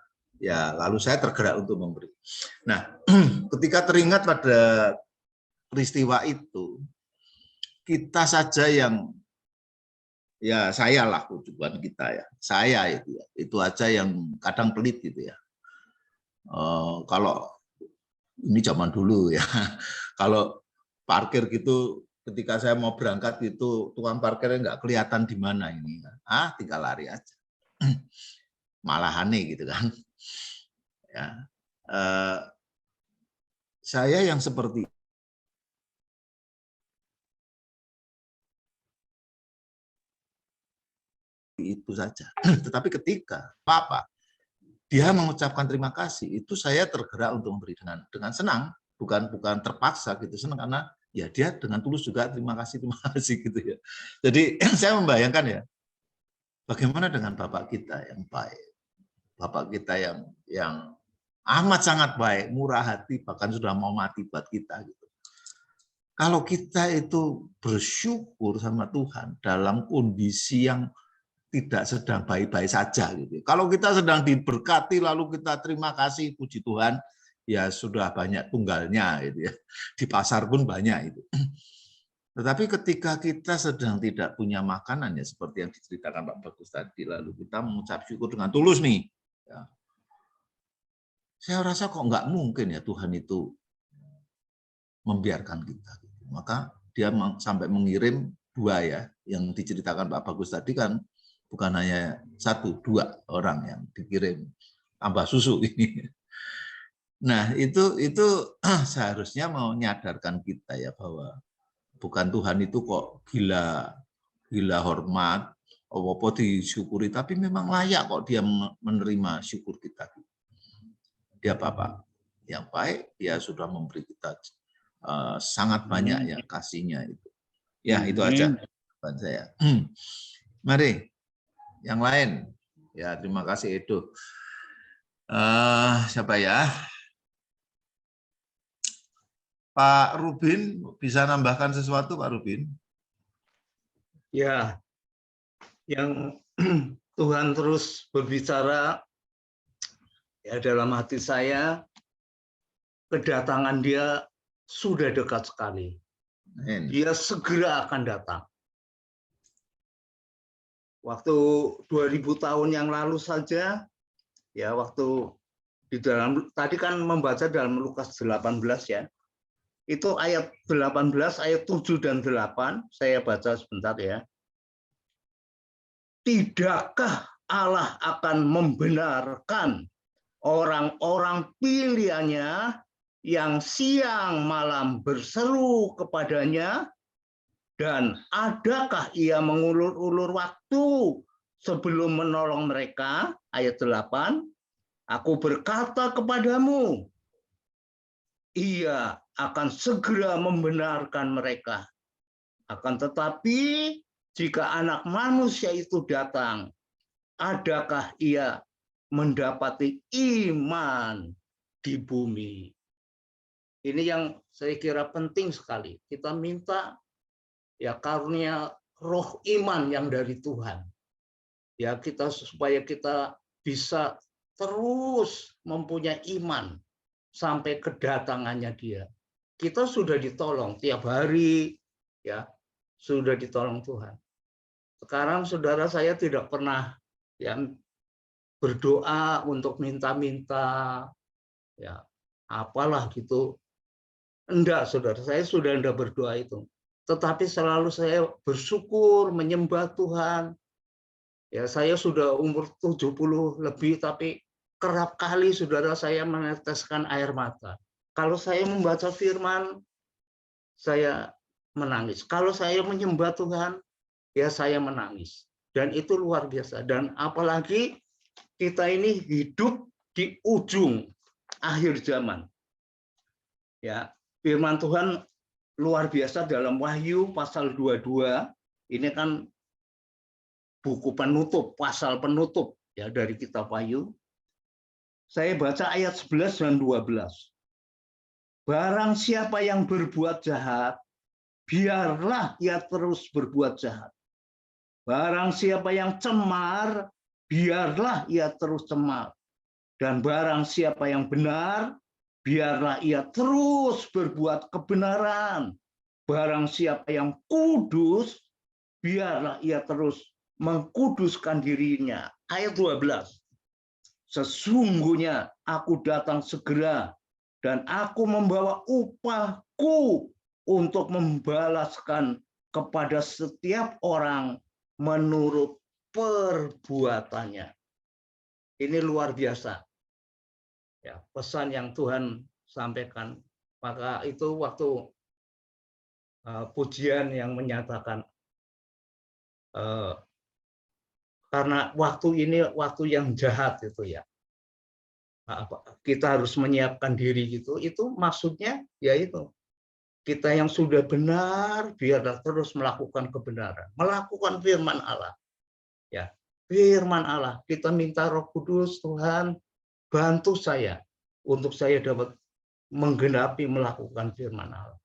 lalu saya tergerak untuk memberi. Nah, ketika teringat pada peristiwa itu, kita saja yang ya saya lah, bukan kita ya, saya itu aja yang kadang pelit gitu ya. Kalau ini zaman dulu ya, kalau parkir gitu ketika saya mau berangkat itu tukang parkirnya nggak kelihatan di mana ini, tinggal lari aja, malah aneh gitu kan. Ya, saya yang seperti itu saja. Tetapi ketika Papa dia mengucapkan terima kasih, itu saya tergerak untuk memberi dengan senang, bukan terpaksa gitu, senang karena ya dia dengan tulus juga terima kasih gitu ya. Jadi saya membayangkan ya, bagaimana dengan Bapak kita yang baik, Bapak kita yang amat sangat baik, murah hati, bahkan sudah mau mati buat kita gitu. Kalau kita itu bersyukur sama Tuhan dalam kondisi yang tidak sedang baik-baik saja gitu. Kalau kita sedang diberkati lalu kita terima kasih, puji Tuhan, ya sudah banyak tunggalnya gitu ya. Di pasar pun banyak itu. Tetapi ketika kita sedang tidak punya makanan ya seperti yang diceritakan Pak Bagus tadi, lalu kita mengucap syukur dengan tulus nih. Ya. Saya rasa kok nggak mungkin ya Tuhan itu membiarkan kita. Maka dia sampai mengirim 2 ya, yang diceritakan Pak Bagus tadi kan bukan hanya 1, 2 orang yang dikirim tambah susu ini. Nah itu seharusnya menyadarkan kita ya bahwa bukan Tuhan itu kok gila hormat, apa disyukuri, tapi memang layak kok dia menerima syukur kita. Dia Bapak yang baik, dia sudah memberi kita sangat banyak ya kasihnya itu. Ya itu aja buat saya. Mari yang lain. Ya terima kasih Edo. Siapa ya? Pak Rubin, bisa nambahkan sesuatu Pak Rubin? Ya, yang Tuhan terus berbicara ya dalam hati saya, kedatangan Dia sudah dekat sekali. Dia segera akan datang. Waktu 2000 tahun yang lalu saja, ya waktu di dalam, tadi kan membaca dalam Lukas 18 ya, itu ayat 18, ayat 7 dan 8, saya baca sebentar ya. Tidakkah Allah akan membenarkan orang-orang pilihannya yang siang malam berseru kepadanya, dan adakah ia mengulur-ulur waktu sebelum menolong mereka? Ayat 8, aku berkata kepadamu, ia akan segera membenarkan mereka. Akan tetapi, jika anak manusia itu datang, adakah ia mendapati iman di bumi? Ini yang saya kira penting sekali. Kita minta ya karunia roh iman yang dari Tuhan. Ya kita supaya kita bisa terus mempunyai iman sampai kedatangannya Dia. Kita sudah ditolong tiap hari, ya sudah ditolong Tuhan. Sekarang saudara saya tidak pernah ya berdoa untuk minta-minta, ya apalah gitu. Enggak, saudara, saya sudah enggak berdoa itu. Tetapi selalu saya bersyukur, menyembah Tuhan. Ya, saya sudah umur 70 lebih, tapi kerap kali saudara saya meneteskan air mata. Kalau saya membaca firman, saya menangis. Kalau saya menyembah Tuhan, ya saya menangis. Dan itu luar biasa. Dan apalagi kita ini hidup di ujung akhir zaman. Ya, firman Tuhan luar biasa dalam Wahyu pasal 22. Ini kan buku penutup, pasal penutup ya dari kitab Wahyu. Saya baca ayat 11 dan 12. Barang siapa yang berbuat jahat, biarlah ia terus berbuat jahat. Barang siapa yang cemar, biarlah ia terus cemar. Dan barang siapa yang benar, biarlah ia terus berbuat kebenaran. Barang siapa yang kudus, biarlah ia terus mengkuduskan dirinya. Ayat 12. Sesungguhnya aku datang segera, dan aku membawa upahku untuk membalaskan kepada setiap orang menurut perbuatannya. Ini luar biasa. Ya, pesan yang Tuhan sampaikan. Maka itu waktu pujian yang menyatakan karena waktu ini waktu yang jahat itu ya. Kita harus menyiapkan diri gitu. Itu maksudnya yaitu kita yang sudah benar biarlah terus melakukan kebenaran, melakukan firman Allah. Ya, firman Allah. Kita minta Roh Kudus, Tuhan, bantu saya untuk saya dapat menggenapi melakukan firman Allah.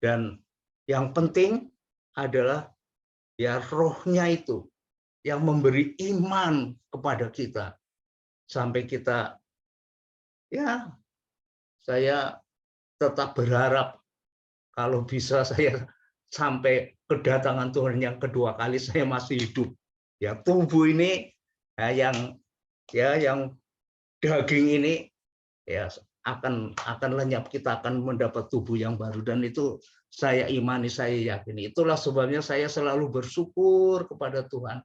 Dan yang penting adalah ya rohnya itu yang memberi iman kepada kita sampai kita ya saya tetap berharap kalau bisa saya sampai kedatangan Tuhan yang kedua kali saya masih hidup. Ya tubuh ini ya, yang daging ini ya akan lenyap, kita akan mendapat tubuh yang baru dan itu saya imani, saya yakini. Itulah sebabnya saya selalu bersyukur kepada Tuhan.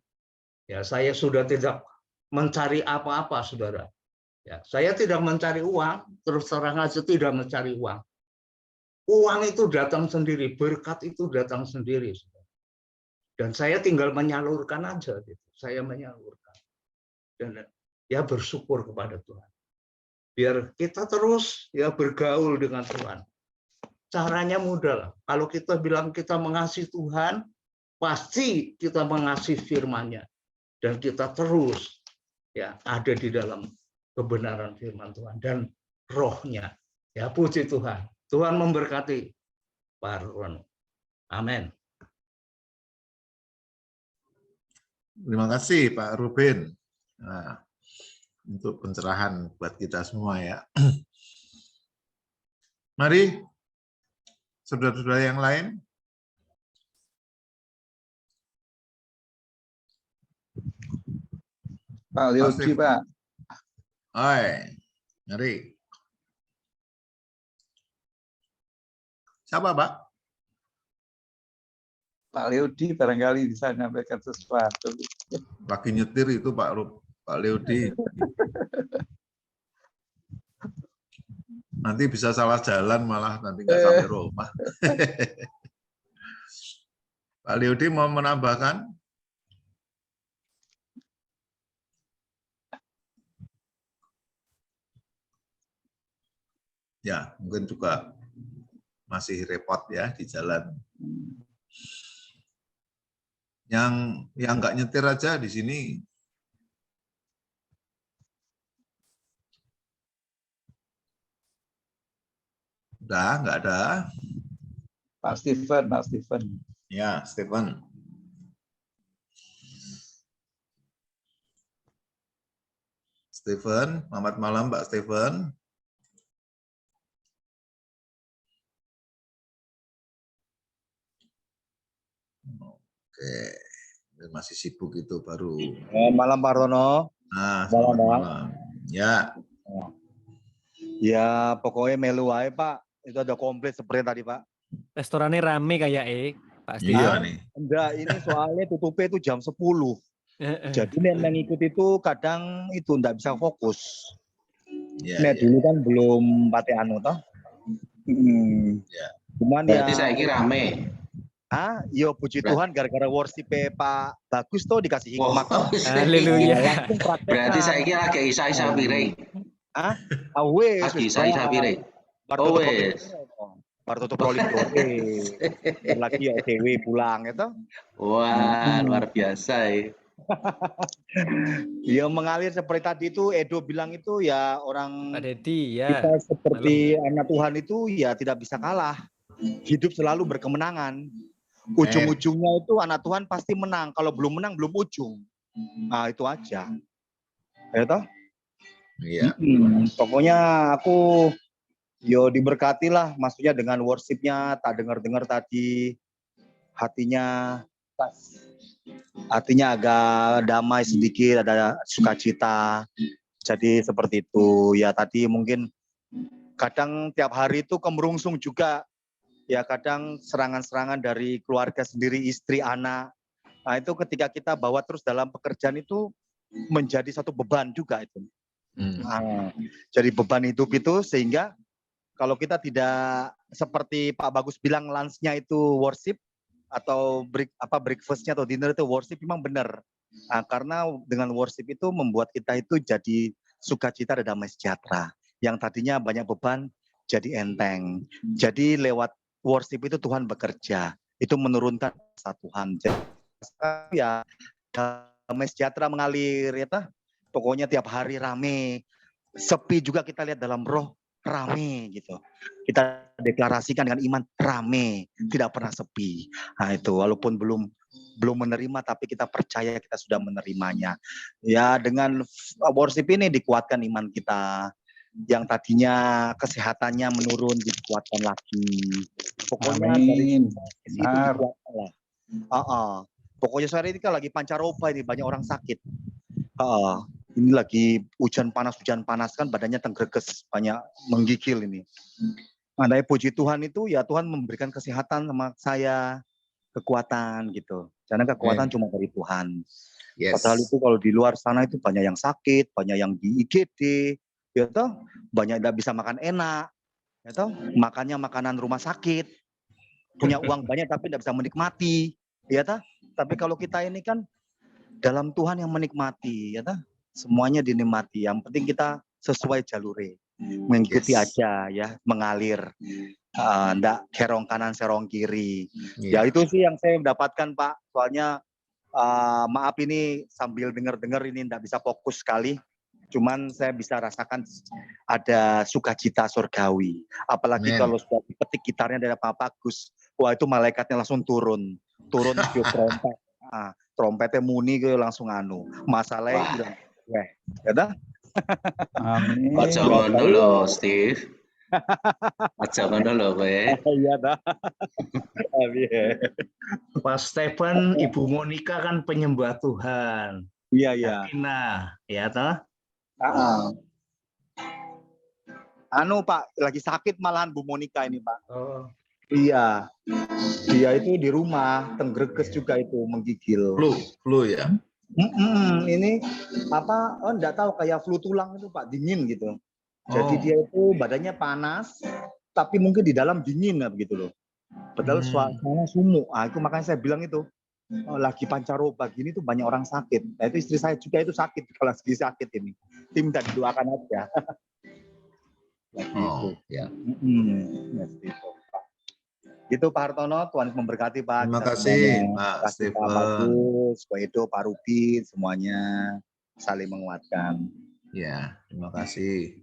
Ya, saya sudah tidak mencari apa-apa, Saudara. Ya, saya tidak mencari uang, terus terang aja tidak mencari uang. Uang itu datang sendiri, berkat itu datang sendiri. Dan saya tinggal menyalurkan aja gitu. Saya menyalurkan. Dan ya bersyukur kepada Tuhan. Biar kita terus ya bergaul dengan Tuhan. Caranya mudah lah. Kalau kita bilang kita mengasihi Tuhan, pasti kita mengasihi firman-Nya. Dan kita terus ya ada di dalam kebenaran firman Tuhan dan rohnya. Ya puji Tuhan. Tuhan memberkati Pak Rono. Amin. Terima kasih Pak Ruben. Nah, untuk pencerahan buat kita semua ya. Mari saudara-saudara yang lain. Pak Leodi, Pak. Hai, mari. Siapa, Pak? Pak Leodi barangkali bisa menyampaikan sesuatu. Lagi nyetir itu Pak Leodi. Nanti bisa salah jalan malah nanti nggak sampai rumah. Pak Leodi mau menambahkan? Ya, mungkin juga masih repot ya di jalan. Yang nggak nyetir aja di sini. Udah, nggak ada. Pak Stephen. Ya, Stephen. Selamat malam Pak Stephen. Oke, masih sibuk itu baru. Malam Pak Rono. Nah, selamat malam. Ya. Ya pokoknya melu aja Pak. Itu ada komplit seperti tadi Pak. Restorannya rame kayak pasti. Iya nih. Enggak, ini soalnya tutupnya itu jam 10. Jadi yang mengikuti itu kadang itu enggak bisa fokus. Nah, dulu kan belum pakai anu toh. Ya. Cuman berarti ya saya kira rame. Yo puji Tuhan gara-gara worship Pak Bagus tuh dikasih hikmat. Haleluya. Berarti saya kira lagi isa-isa piring. Wes. Lagi isa-isa piring. Wes. Baru tutup rolling lagi OTW pulang itu. Wah, luar biasa ya. Ya mengalir seperti tadi itu Edo bilang itu ya orang Pak Dedi ya. Kita seperti anak Tuhan itu ya tidak bisa kalah. Hidup selalu berkemenangan. Ujung-ujungnya itu anak Tuhan pasti menang. Kalau belum menang belum ujung. Nah itu aja. Ya toh? Iya. Pokoknya aku diberkati lah. Maksudnya dengan worshipnya tak dengar-dengar tadi hatinya agak damai sedikit, ada sukacita. Jadi seperti itu. Ya tadi mungkin kadang tiap hari itu kemerungsung juga. ya kadang serangan-serangan dari keluarga sendiri, istri, anak. Nah itu ketika kita bawa terus dalam pekerjaan itu menjadi satu beban juga itu. Nah, jadi beban hidup itu sehingga kalau kita tidak seperti Pak Bagus bilang lunch-nya itu worship atau breakfast-nya atau dinner itu worship, memang benar. Nah, karena dengan worship itu membuat kita itu jadi sukacita dan damai sejahtera. Yang tadinya banyak beban jadi enteng. Jadi lewat worship itu Tuhan bekerja. Itu menurunkan kuasa Tuhan. Jadi, ya damai sejahtera mengalir ya ta? Pokoknya tiap hari rame. Sepi juga kita lihat dalam roh rame gitu. Kita deklarasikan dengan iman rame, tidak pernah sepi. Nah itu walaupun belum menerima tapi kita percaya kita sudah menerimanya. Ya dengan worship ini dikuatkan iman kita. Yang tadinya kesehatannya menurun dikuatkan lagi. Pokoknya dari itu dikuatkan lah. Pokoknya sehari ini kan lagi pancaroba ini, banyak orang sakit. Ini lagi hujan panas kan badannya tenggreges, banyak menggigil ini. Andai puji Tuhan itu ya Tuhan memberikan kesehatan sama saya, kekuatan gitu. Karena kekuatan cuma dari Tuhan. Padahal itu kalau di luar sana itu banyak yang sakit, banyak yang di IGD, ya toh, banyak yang tidak bisa makan enak, ya toh, makannya makanan rumah sakit, punya uang banyak tapi tidak bisa menikmati, ya toh. Tapi kalau kita ini kan dalam Tuhan yang menikmati, ya toh, semuanya dinikmati. Yang penting kita sesuai jalure, mengikuti aja ya, mengalir, ndak serong kanan serong kiri. Ya itu sih yang saya dapatkan Pak. Soalnya maaf ini sambil dengar-dengar ini ndak bisa fokus sekali. Cuman saya bisa rasakan ada sukacita surgawi. Apalagi kalau sudah dipetik gitarnya dari Pak Bagus, wah itu malaikatnya langsung turun ke trompet. Trompetnya muni ke langsung masalahnya hilang. Ya dah. Amin. Aja ngono lho, Steve. Aja ngono lho kowe. Iya dah. Pak Stephen, Ibu Monica kan penyembah Tuhan. Iya. Nah, ya toh? Pak, lagi sakit malahan Bu Monica ini Pak. Oh. Iya. Dia itu di rumah, tenggreges juga itu menggigil. Flu ya. Ini enggak tahu kayak flu tulang itu Pak, dingin gitu. Jadi dia itu badannya panas, tapi mungkin di dalam dingin ya begitu loh. Padahal suasana sumuk. Itu makanya saya bilang itu lagi pancaroba gini tuh banyak orang sakit. Nah itu istri saya juga itu sakit kalau lagi sakit ini. Tim tadi doakan aja. Ya. Gitu Pak Hartono, Tuhan memberkati Pak. Terima kasih Pak Stephen, Pak Bagus, Pak Edo, Pak Rupi, semuanya saling menguatkan. Ya, terima kasih.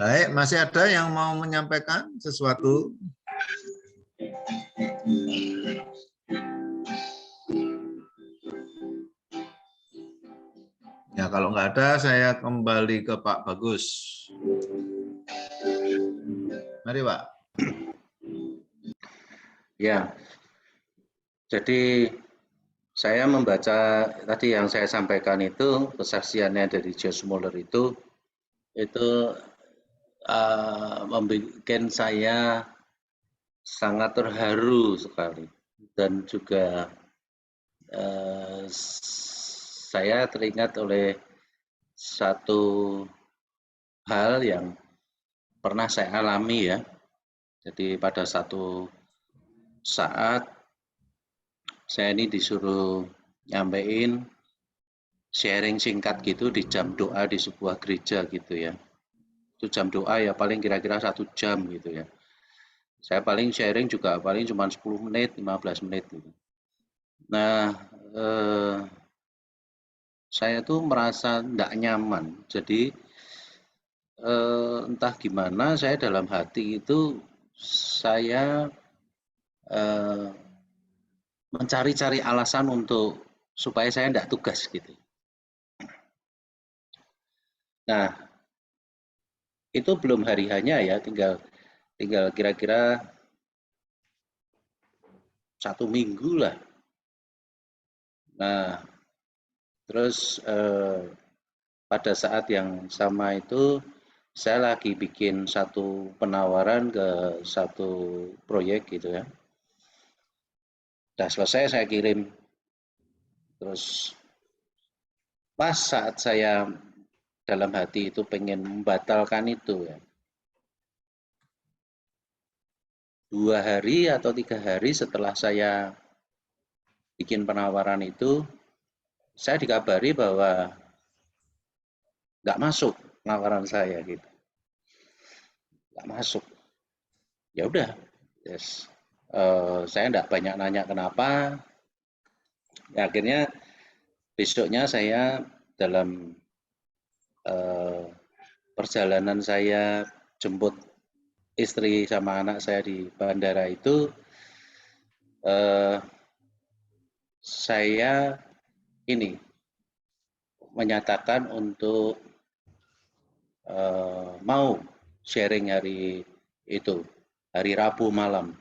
Baik, masih ada yang mau menyampaikan sesuatu? Ya, kalau nggak ada, saya kembali ke Pak Bagus. Mari Pak. Ya, jadi saya membaca tadi yang saya sampaikan itu kesaksiannya dari Josh Muller itu membuat saya sangat terharu sekali dan juga saya teringat oleh satu hal yang pernah saya alami ya. Jadi pada satu saat saya ini disuruh nyampein sharing singkat gitu di jam doa di sebuah gereja gitu ya. Itu jam doa ya paling kira-kira 1 jam gitu ya. Saya paling sharing juga paling cuma 10 menit, 15 menit gitu. Nah, saya tuh merasa tidak nyaman. Jadi entah gimana saya dalam hati itu saya mencari-cari alasan untuk supaya saya tidak tugas gitu. Nah, itu belum hari hanya ya, tinggal kira-kira 1 minggu lah. Nah, terus pada saat yang sama itu saya lagi bikin satu penawaran ke satu proyek gitu ya. Udah selesai saya kirim. Terus pas saat saya dalam hati itu pengen membatalkan itu ya. 2 hari atau 3 hari setelah saya bikin penawaran itu, saya dikabari bahwa nggak masuk penawaran saya gitu. Nggak masuk. Ya udah, yes. Saya nggak banyak nanya kenapa. Ya, akhirnya besoknya saya dalam perjalanan saya jemput istri sama anak saya di bandara itu, saya ini menyatakan untuk mau sharing hari itu, hari Rabu malam.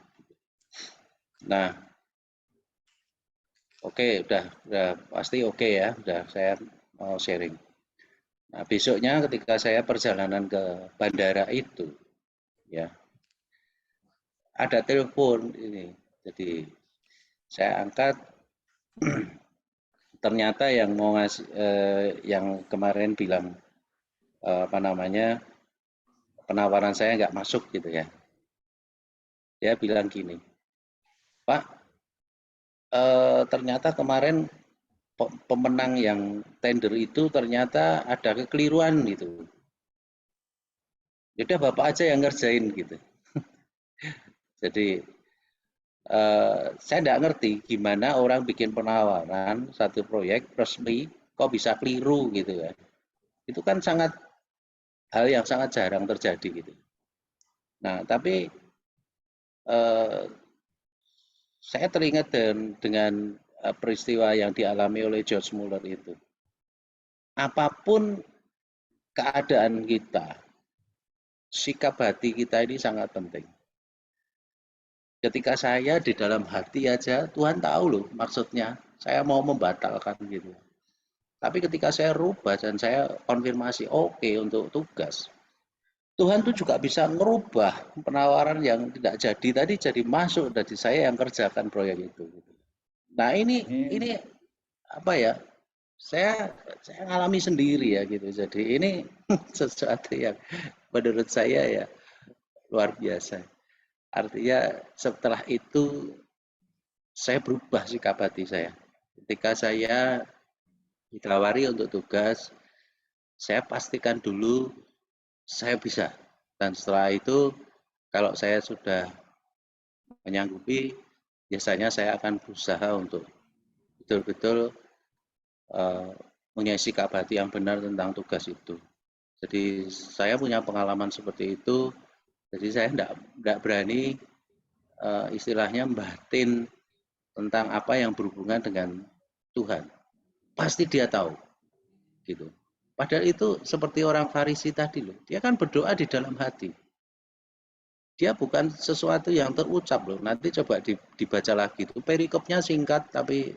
Nah, oke, udah pasti oke ya, udah saya mau sharing. Nah, besoknya ketika saya perjalanan ke bandara itu, ya, ada telepon ini. Jadi saya angkat, ternyata yang mau ngasih, yang kemarin bilang apa namanya, penawaran saya nggak masuk gitu ya. Dia bilang gini, Pak, ternyata kemarin pemenang yang tender itu ternyata ada kekeliruan gitu. Yaudah Bapak aja yang ngerjain gitu. Jadi saya nggak ngerti gimana orang bikin penawaran satu proyek resmi kok bisa keliru gitu ya. Itu kan hal yang sangat jarang terjadi gitu. Nah, tapi saya teringat dengan peristiwa yang dialami oleh George Muller itu. Apapun keadaan kita, sikap hati kita ini sangat penting. Ketika saya di dalam hati aja, Tuhan tahu loh maksudnya, saya mau membatalkan gitu. Tapi ketika saya rubah dan saya konfirmasi oke untuk tugas, Tuhan tuh juga bisa merubah penawaran yang tidak jadi tadi jadi masuk, dari saya yang kerjakan proyek itu. Nah ini apa ya? Saya ngalami sendiri ya gitu. Jadi ini sesuatu yang menurut saya ya luar biasa. Artinya setelah itu saya berubah sikap hati saya. Ketika saya ditawari untuk tugas, saya pastikan dulu saya bisa. Dan setelah itu kalau saya sudah menyanggupi, biasanya saya akan berusaha untuk betul-betul punya sikap hati yang benar tentang tugas itu. Jadi saya punya pengalaman seperti itu. Jadi saya tidak berani istilahnya batin tentang apa yang berhubungan dengan Tuhan. Pasti dia tahu, gitu. Padahal itu seperti orang Farisi tadi loh. Dia kan berdoa di dalam hati. Dia bukan sesuatu yang terucap loh. Nanti coba dibaca lagi itu. Perikopnya singkat tapi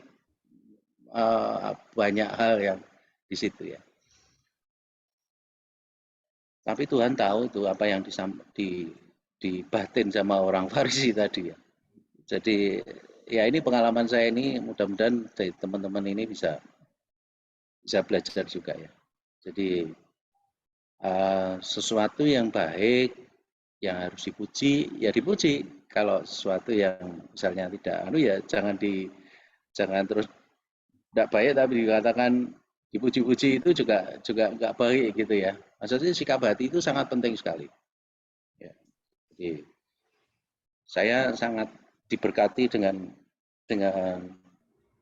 banyak hal yang di situ ya. Tapi Tuhan tahu tuh apa yang dibatin sama orang Farisi tadi ya. Jadi ya ini pengalaman saya ini, mudah-mudahan dari teman-teman ini bisa belajar juga ya. Jadi sesuatu yang baik, yang harus dipuji, ya dipuji. Kalau sesuatu yang misalnya tidak, ya jangan terus tidak baik tapi dikatakan dipuji-puji itu juga nggak baik gitu ya. Maksudnya sikap hati itu sangat penting sekali. Ya. Jadi saya sangat diberkati dengan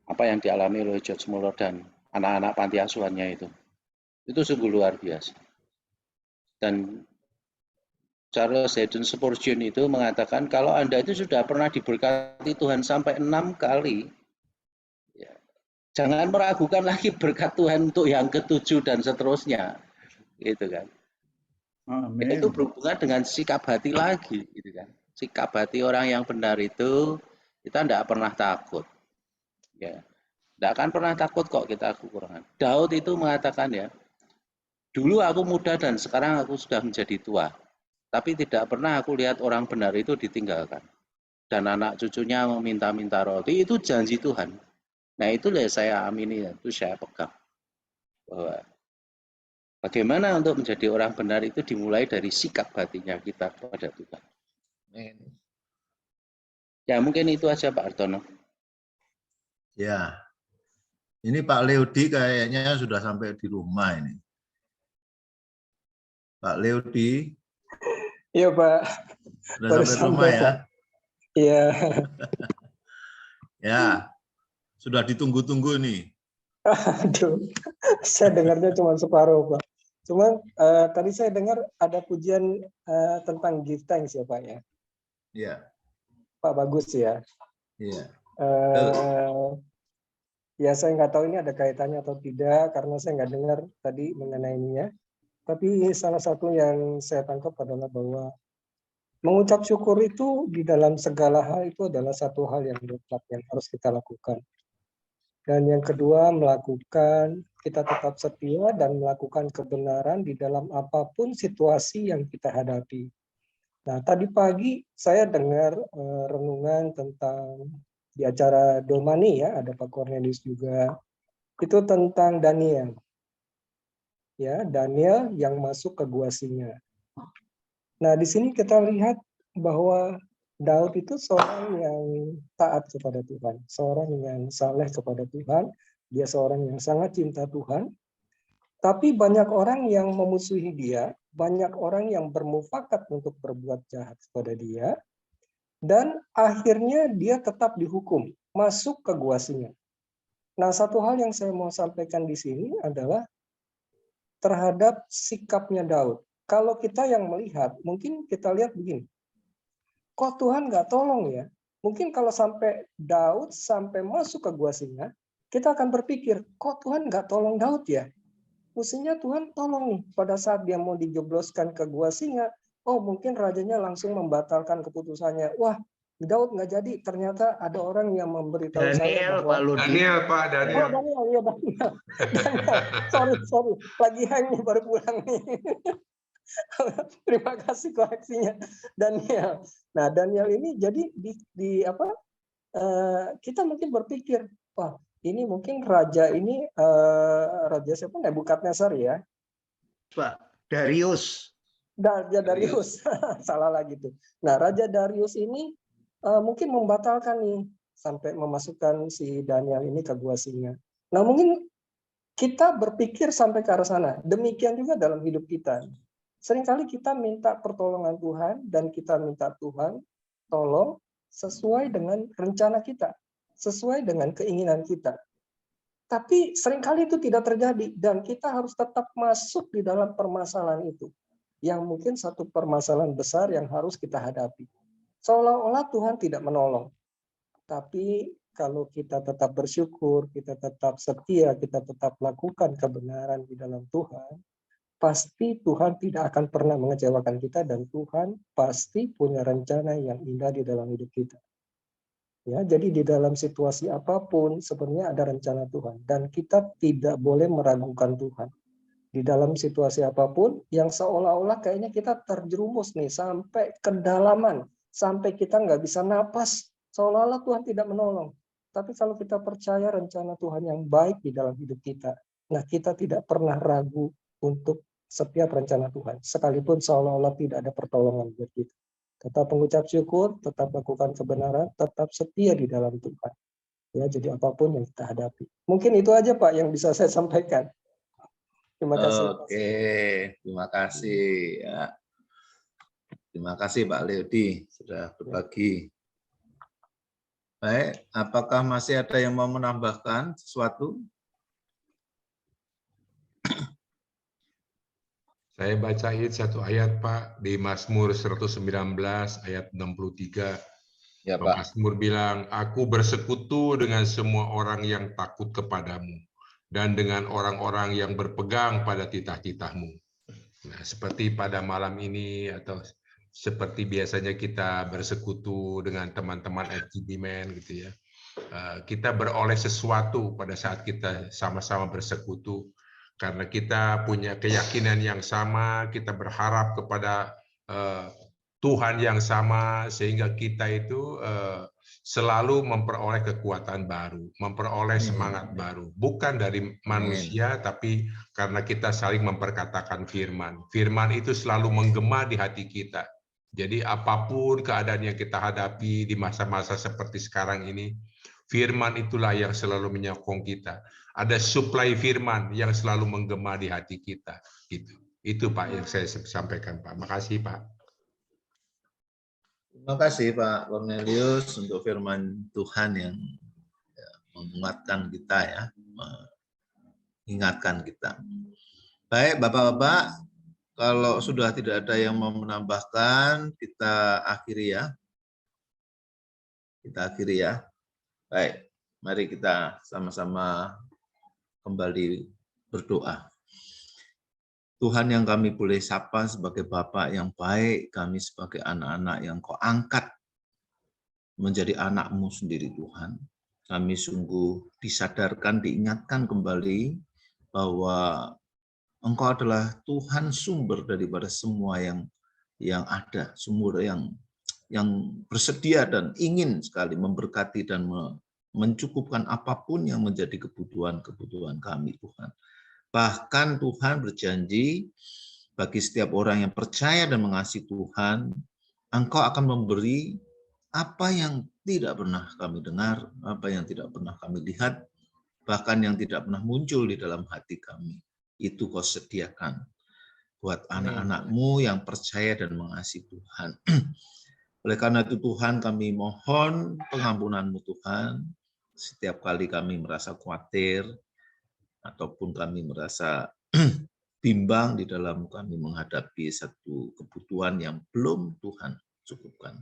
apa yang dialami oleh George Muller dan anak-anak panti asuhannya itu. Itu sungguh luar biasa. Dan Charles Haddon Spurgeon itu mengatakan kalau Anda itu sudah pernah diberkati Tuhan sampai 6 kali, ya, jangan meragukan lagi berkat Tuhan untuk yang ke-7 dan seterusnya, gitu kan. Amen. Itu berhubungan dengan sikap hati lagi, gitu kan. Sikap hati orang yang benar itu kita tidak pernah takut, ya, tidak akan pernah takut kok kita kekurangan. Daud itu mengatakan ya, Dulu aku muda dan sekarang aku sudah menjadi tua. Tapi tidak pernah aku lihat orang benar itu ditinggalkan. Dan anak cucunya meminta-minta roti, itu janji Tuhan. Nah itulah saya amini, itu saya pegang. Bahwa bagaimana untuk menjadi orang benar itu dimulai dari sikap hatinya kita kepada Tuhan. Ya mungkin itu aja Pak Hartono. Ya, ini Pak Leodi kayaknya sudah sampai di rumah ini. Pak Leodi. Iya Pak. Sudah sampai rumah ya? Iya. Ya, sudah ditunggu-tunggu nih. Aduh, saya dengarnya cuma separuh Pak. Cuman tadi saya dengar ada pujian tentang give thanks ya Pak ya. Iya. Pak bagus ya. Iya. Ya saya nggak tahu ini ada kaitannya atau tidak karena saya nggak dengar tadi mengenai ini ya. Tapi salah satu yang saya tangkap adalah bahwa mengucap syukur itu di dalam segala hal itu adalah satu hal yang mutlak yang harus kita lakukan. Dan yang kedua, kita tetap setia dan melakukan kebenaran di dalam apapun situasi yang kita hadapi. Nah, tadi pagi saya dengar renungan tentang di acara Domani ya, ada Pak Cornelius juga. Itu tentang Daniel. Ya, Daniel yang masuk ke gua singa. Nah, di sini kita lihat bahwa Daud itu seorang yang taat kepada Tuhan, seorang yang saleh kepada Tuhan, dia seorang yang sangat cinta Tuhan. Tapi banyak orang yang memusuhi dia, banyak orang yang bermufakat untuk berbuat jahat kepada dia, dan akhirnya dia tetap dihukum, masuk ke gua singa. Nah, satu hal yang saya mau sampaikan di sini adalah terhadap sikapnya Daud. Kalau kita yang melihat, mungkin kita lihat begini, kok Tuhan nggak tolong ya? Mungkin kalau sampai Daud sampai masuk ke gua singa, kita akan berpikir, kok Tuhan nggak tolong Daud ya? Mestinya Tuhan tolong nih pada saat dia mau dijebloskan ke gua singa. Oh mungkin rajanya langsung membatalkan keputusannya. Wah Daud nggak jadi. Ternyata ada orang yang memberitahu saya bahwa Daniel. Oh Daniel, ya Daniel. Sorry. Lagi hang nih baru pulang nih. Terima kasih koreksinya Daniel. Nah Daniel ini jadi kita mungkin berpikir, wah ini mungkin raja ini raja siapa? Nebukadnezar ya? Pak Darius. Raja Darius, salah lagi tuh. Nah Raja Darius ini mungkin membatalkan nih sampai memasukkan si Daniel ini ke gua singa. Nah mungkin kita berpikir sampai ke arah sana. Demikian juga dalam hidup kita. Seringkali kita minta pertolongan Tuhan dan kita minta Tuhan tolong sesuai dengan rencana kita, sesuai dengan keinginan kita. Tapi seringkali itu tidak terjadi dan kita harus tetap masuk di dalam permasalahan itu. Yang mungkin satu permasalahan besar yang harus kita hadapi. Seolah-olah Tuhan tidak menolong. Tapi kalau kita tetap bersyukur, kita tetap setia, kita tetap lakukan kebenaran di dalam Tuhan, pasti Tuhan tidak akan pernah mengecewakan kita dan Tuhan pasti punya rencana yang indah di dalam hidup kita. Ya, jadi di dalam situasi apapun sebenarnya ada rencana Tuhan dan kita tidak boleh meragukan Tuhan. Di dalam situasi apapun yang seolah-olah kayaknya kita terjerumus nih sampai kedalaman, sampai kita nggak bisa napas, seolah-olah Tuhan tidak menolong. Tapi kalau kita percaya rencana Tuhan yang baik di dalam hidup kita, nah kita tidak pernah ragu untuk setiap rencana Tuhan, sekalipun seolah-olah tidak ada pertolongan buat kita. Tetap mengucap syukur, tetap lakukan kebenaran, tetap setia di dalam Tuhan. Ya, jadi apapun yang kita hadapi. Mungkin itu aja Pak yang bisa saya sampaikan. Terima kasih. Oke, terima kasih ya. Terima kasih Pak Leodi sudah berbagi. Baik, apakah masih ada yang mau menambahkan sesuatu? Saya bacain satu ayat Pak di Mazmur 119 ayat 63. Ya Pak Pak. Mazmur bilang, aku bersekutu dengan semua orang yang takut kepadamu dan dengan orang-orang yang berpegang pada titah-titahmu. Nah, seperti pada malam ini atau seperti biasanya kita bersekutu dengan teman-teman FGD Men gitu ya. Kita beroleh sesuatu pada saat kita sama-sama bersekutu. karena kita punya keyakinan yang sama, kita berharap kepada Tuhan yang sama, sehingga kita itu selalu memperoleh kekuatan baru, memperoleh semangat baru. Bukan dari manusia, tapi karena kita saling memperkatakan firman. Firman itu selalu menggema di hati kita. Jadi apapun keadaan yang kita hadapi di masa-masa seperti sekarang ini, firman itulah yang selalu menyokong kita. Ada suplai firman yang selalu menggema di hati kita. Itu Pak yang saya sampaikan Pak. Makasih Pak. Terima kasih Pak Cornelius untuk firman Tuhan yang menguatkan kita ya, mengingatkan kita. Baik Bapak-Bapak, kalau sudah tidak ada yang mau menambahkan, kita akhiri ya. Kita akhiri ya. Baik, mari kita sama-sama kembali berdoa. Tuhan yang kami boleh sapa sebagai Bapak yang baik, kami sebagai anak-anak yang Kau angkat menjadi anak-Mu sendiri Tuhan. Kami sungguh disadarkan, diingatkan kembali bahwa Engkau adalah Tuhan sumber daripada semua yang ada, sumber yang bersedia dan ingin sekali memberkati dan mencukupkan apapun yang menjadi kebutuhan-kebutuhan kami Tuhan. Bahkan Tuhan berjanji bagi setiap orang yang percaya dan mengasihi Tuhan, Engkau akan memberi apa yang tidak pernah kami dengar, apa yang tidak pernah kami lihat, bahkan yang tidak pernah muncul di dalam hati kami. Itu Kau sediakan buat anak-anak-Mu yang percaya dan mengasihi Tuhan. Oleh karena itu Tuhan, kami mohon pengampunan-Mu Tuhan, setiap kali kami merasa khawatir, ataupun kami merasa bimbang di dalam kami menghadapi satu kebutuhan yang belum Tuhan cukupkan.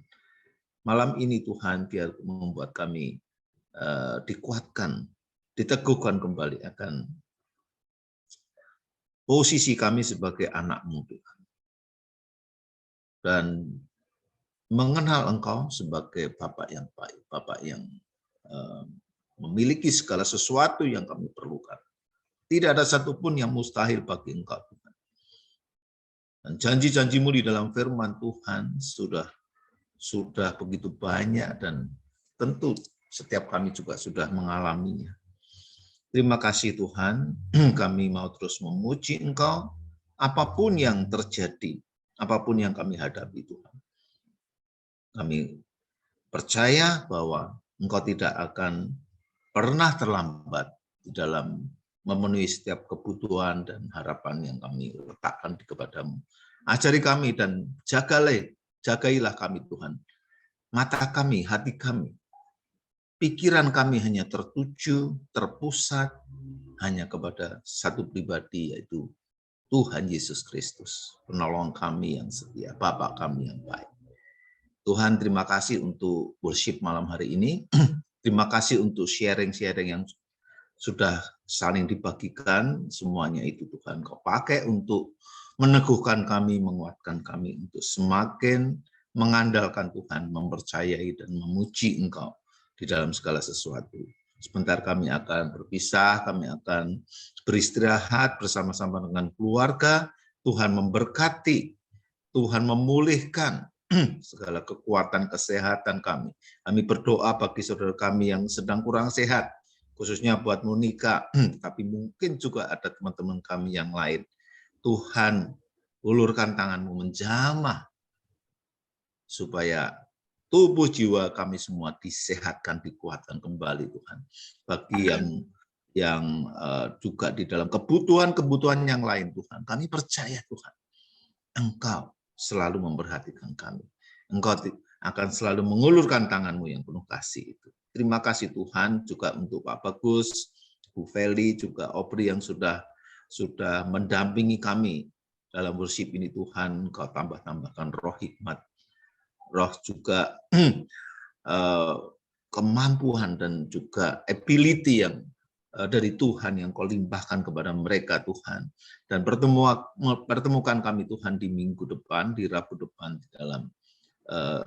Malam ini Tuhan biar membuat kami dikuatkan, diteguhkan kembali akan posisi kami sebagai anak-Mu Tuhan. Dan mengenal Engkau sebagai Bapa yang baik, Bapa yang memiliki segala sesuatu yang kami perlukan. Tidak ada satupun yang mustahil bagi Engkau Tuhan. Dan janji-janji-Mu di dalam firman Tuhan sudah begitu banyak dan tentu setiap kami juga sudah mengalaminya. Terima kasih Tuhan, kami mau terus memuji Engkau apapun yang terjadi, apapun yang kami hadapi Tuhan. Kami percaya bahwa Engkau tidak akan pernah terlambat di dalam memenuhi setiap kebutuhan dan harapan yang kami letakkan kepada-Mu. Ajari kami dan jagailah kami Tuhan. Mata kami, hati kami, pikiran kami hanya tertuju, terpusat hanya kepada satu pribadi, yaitu Tuhan Yesus Kristus, penolong kami yang setia, Bapa kami yang baik. Tuhan, terima kasih untuk worship malam hari ini. Terima kasih untuk sharing-sharing yang sudah saling dibagikan, semuanya itu Tuhan Kau pakai untuk meneguhkan kami, menguatkan kami untuk semakin mengandalkan Tuhan, mempercayai dan memuji Engkau di dalam segala sesuatu. Sebentar kami akan berpisah, kami akan beristirahat bersama-sama dengan keluarga. Tuhan memberkati, Tuhan memulihkan segala kekuatan kesehatan kami. Kami berdoa bagi saudara kami yang sedang kurang sehat, khususnya buat Monika, tapi mungkin juga ada teman-teman kami yang lain. Tuhan, ulurkan tangan-Mu menjamah, supaya tubuh jiwa kami semua disehatkan, dikuatkan kembali Tuhan. Bagi yang juga di dalam kebutuhan-kebutuhan yang lain Tuhan, kami percaya Tuhan, Engkau selalu memperhatikan kami. Engkau akan selalu mengulurkan tangan-Mu yang penuh kasih itu. Terima kasih Tuhan juga untuk Pak Bagus, Bu Feli, juga Obri yang sudah mendampingi kami dalam worship ini Tuhan. Engkau tambah-tambahkan roh hikmat, roh juga kemampuan dan juga ability yang dari Tuhan yang Kau limpahkan kepada mereka Tuhan. Dan pertemukan kami Tuhan di minggu depan, di Rabu depan, di dalam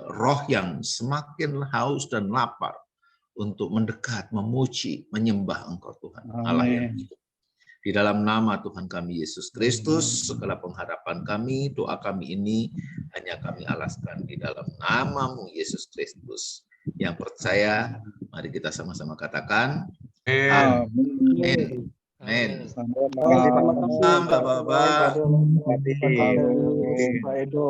roh yang semakin haus dan lapar untuk mendekat, memuji, menyembah Engkau Tuhan, Allah yang hidup. Di dalam nama Tuhan kami Yesus Kristus, segala pengharapan kami, doa kami ini hanya kami alaskan di dalam nama-Mu Yesus Kristus. Yang percaya, mari kita sama-sama katakan, amin. Amin. Terima kasih, Pak. Bapak-bapak. Pak Edo.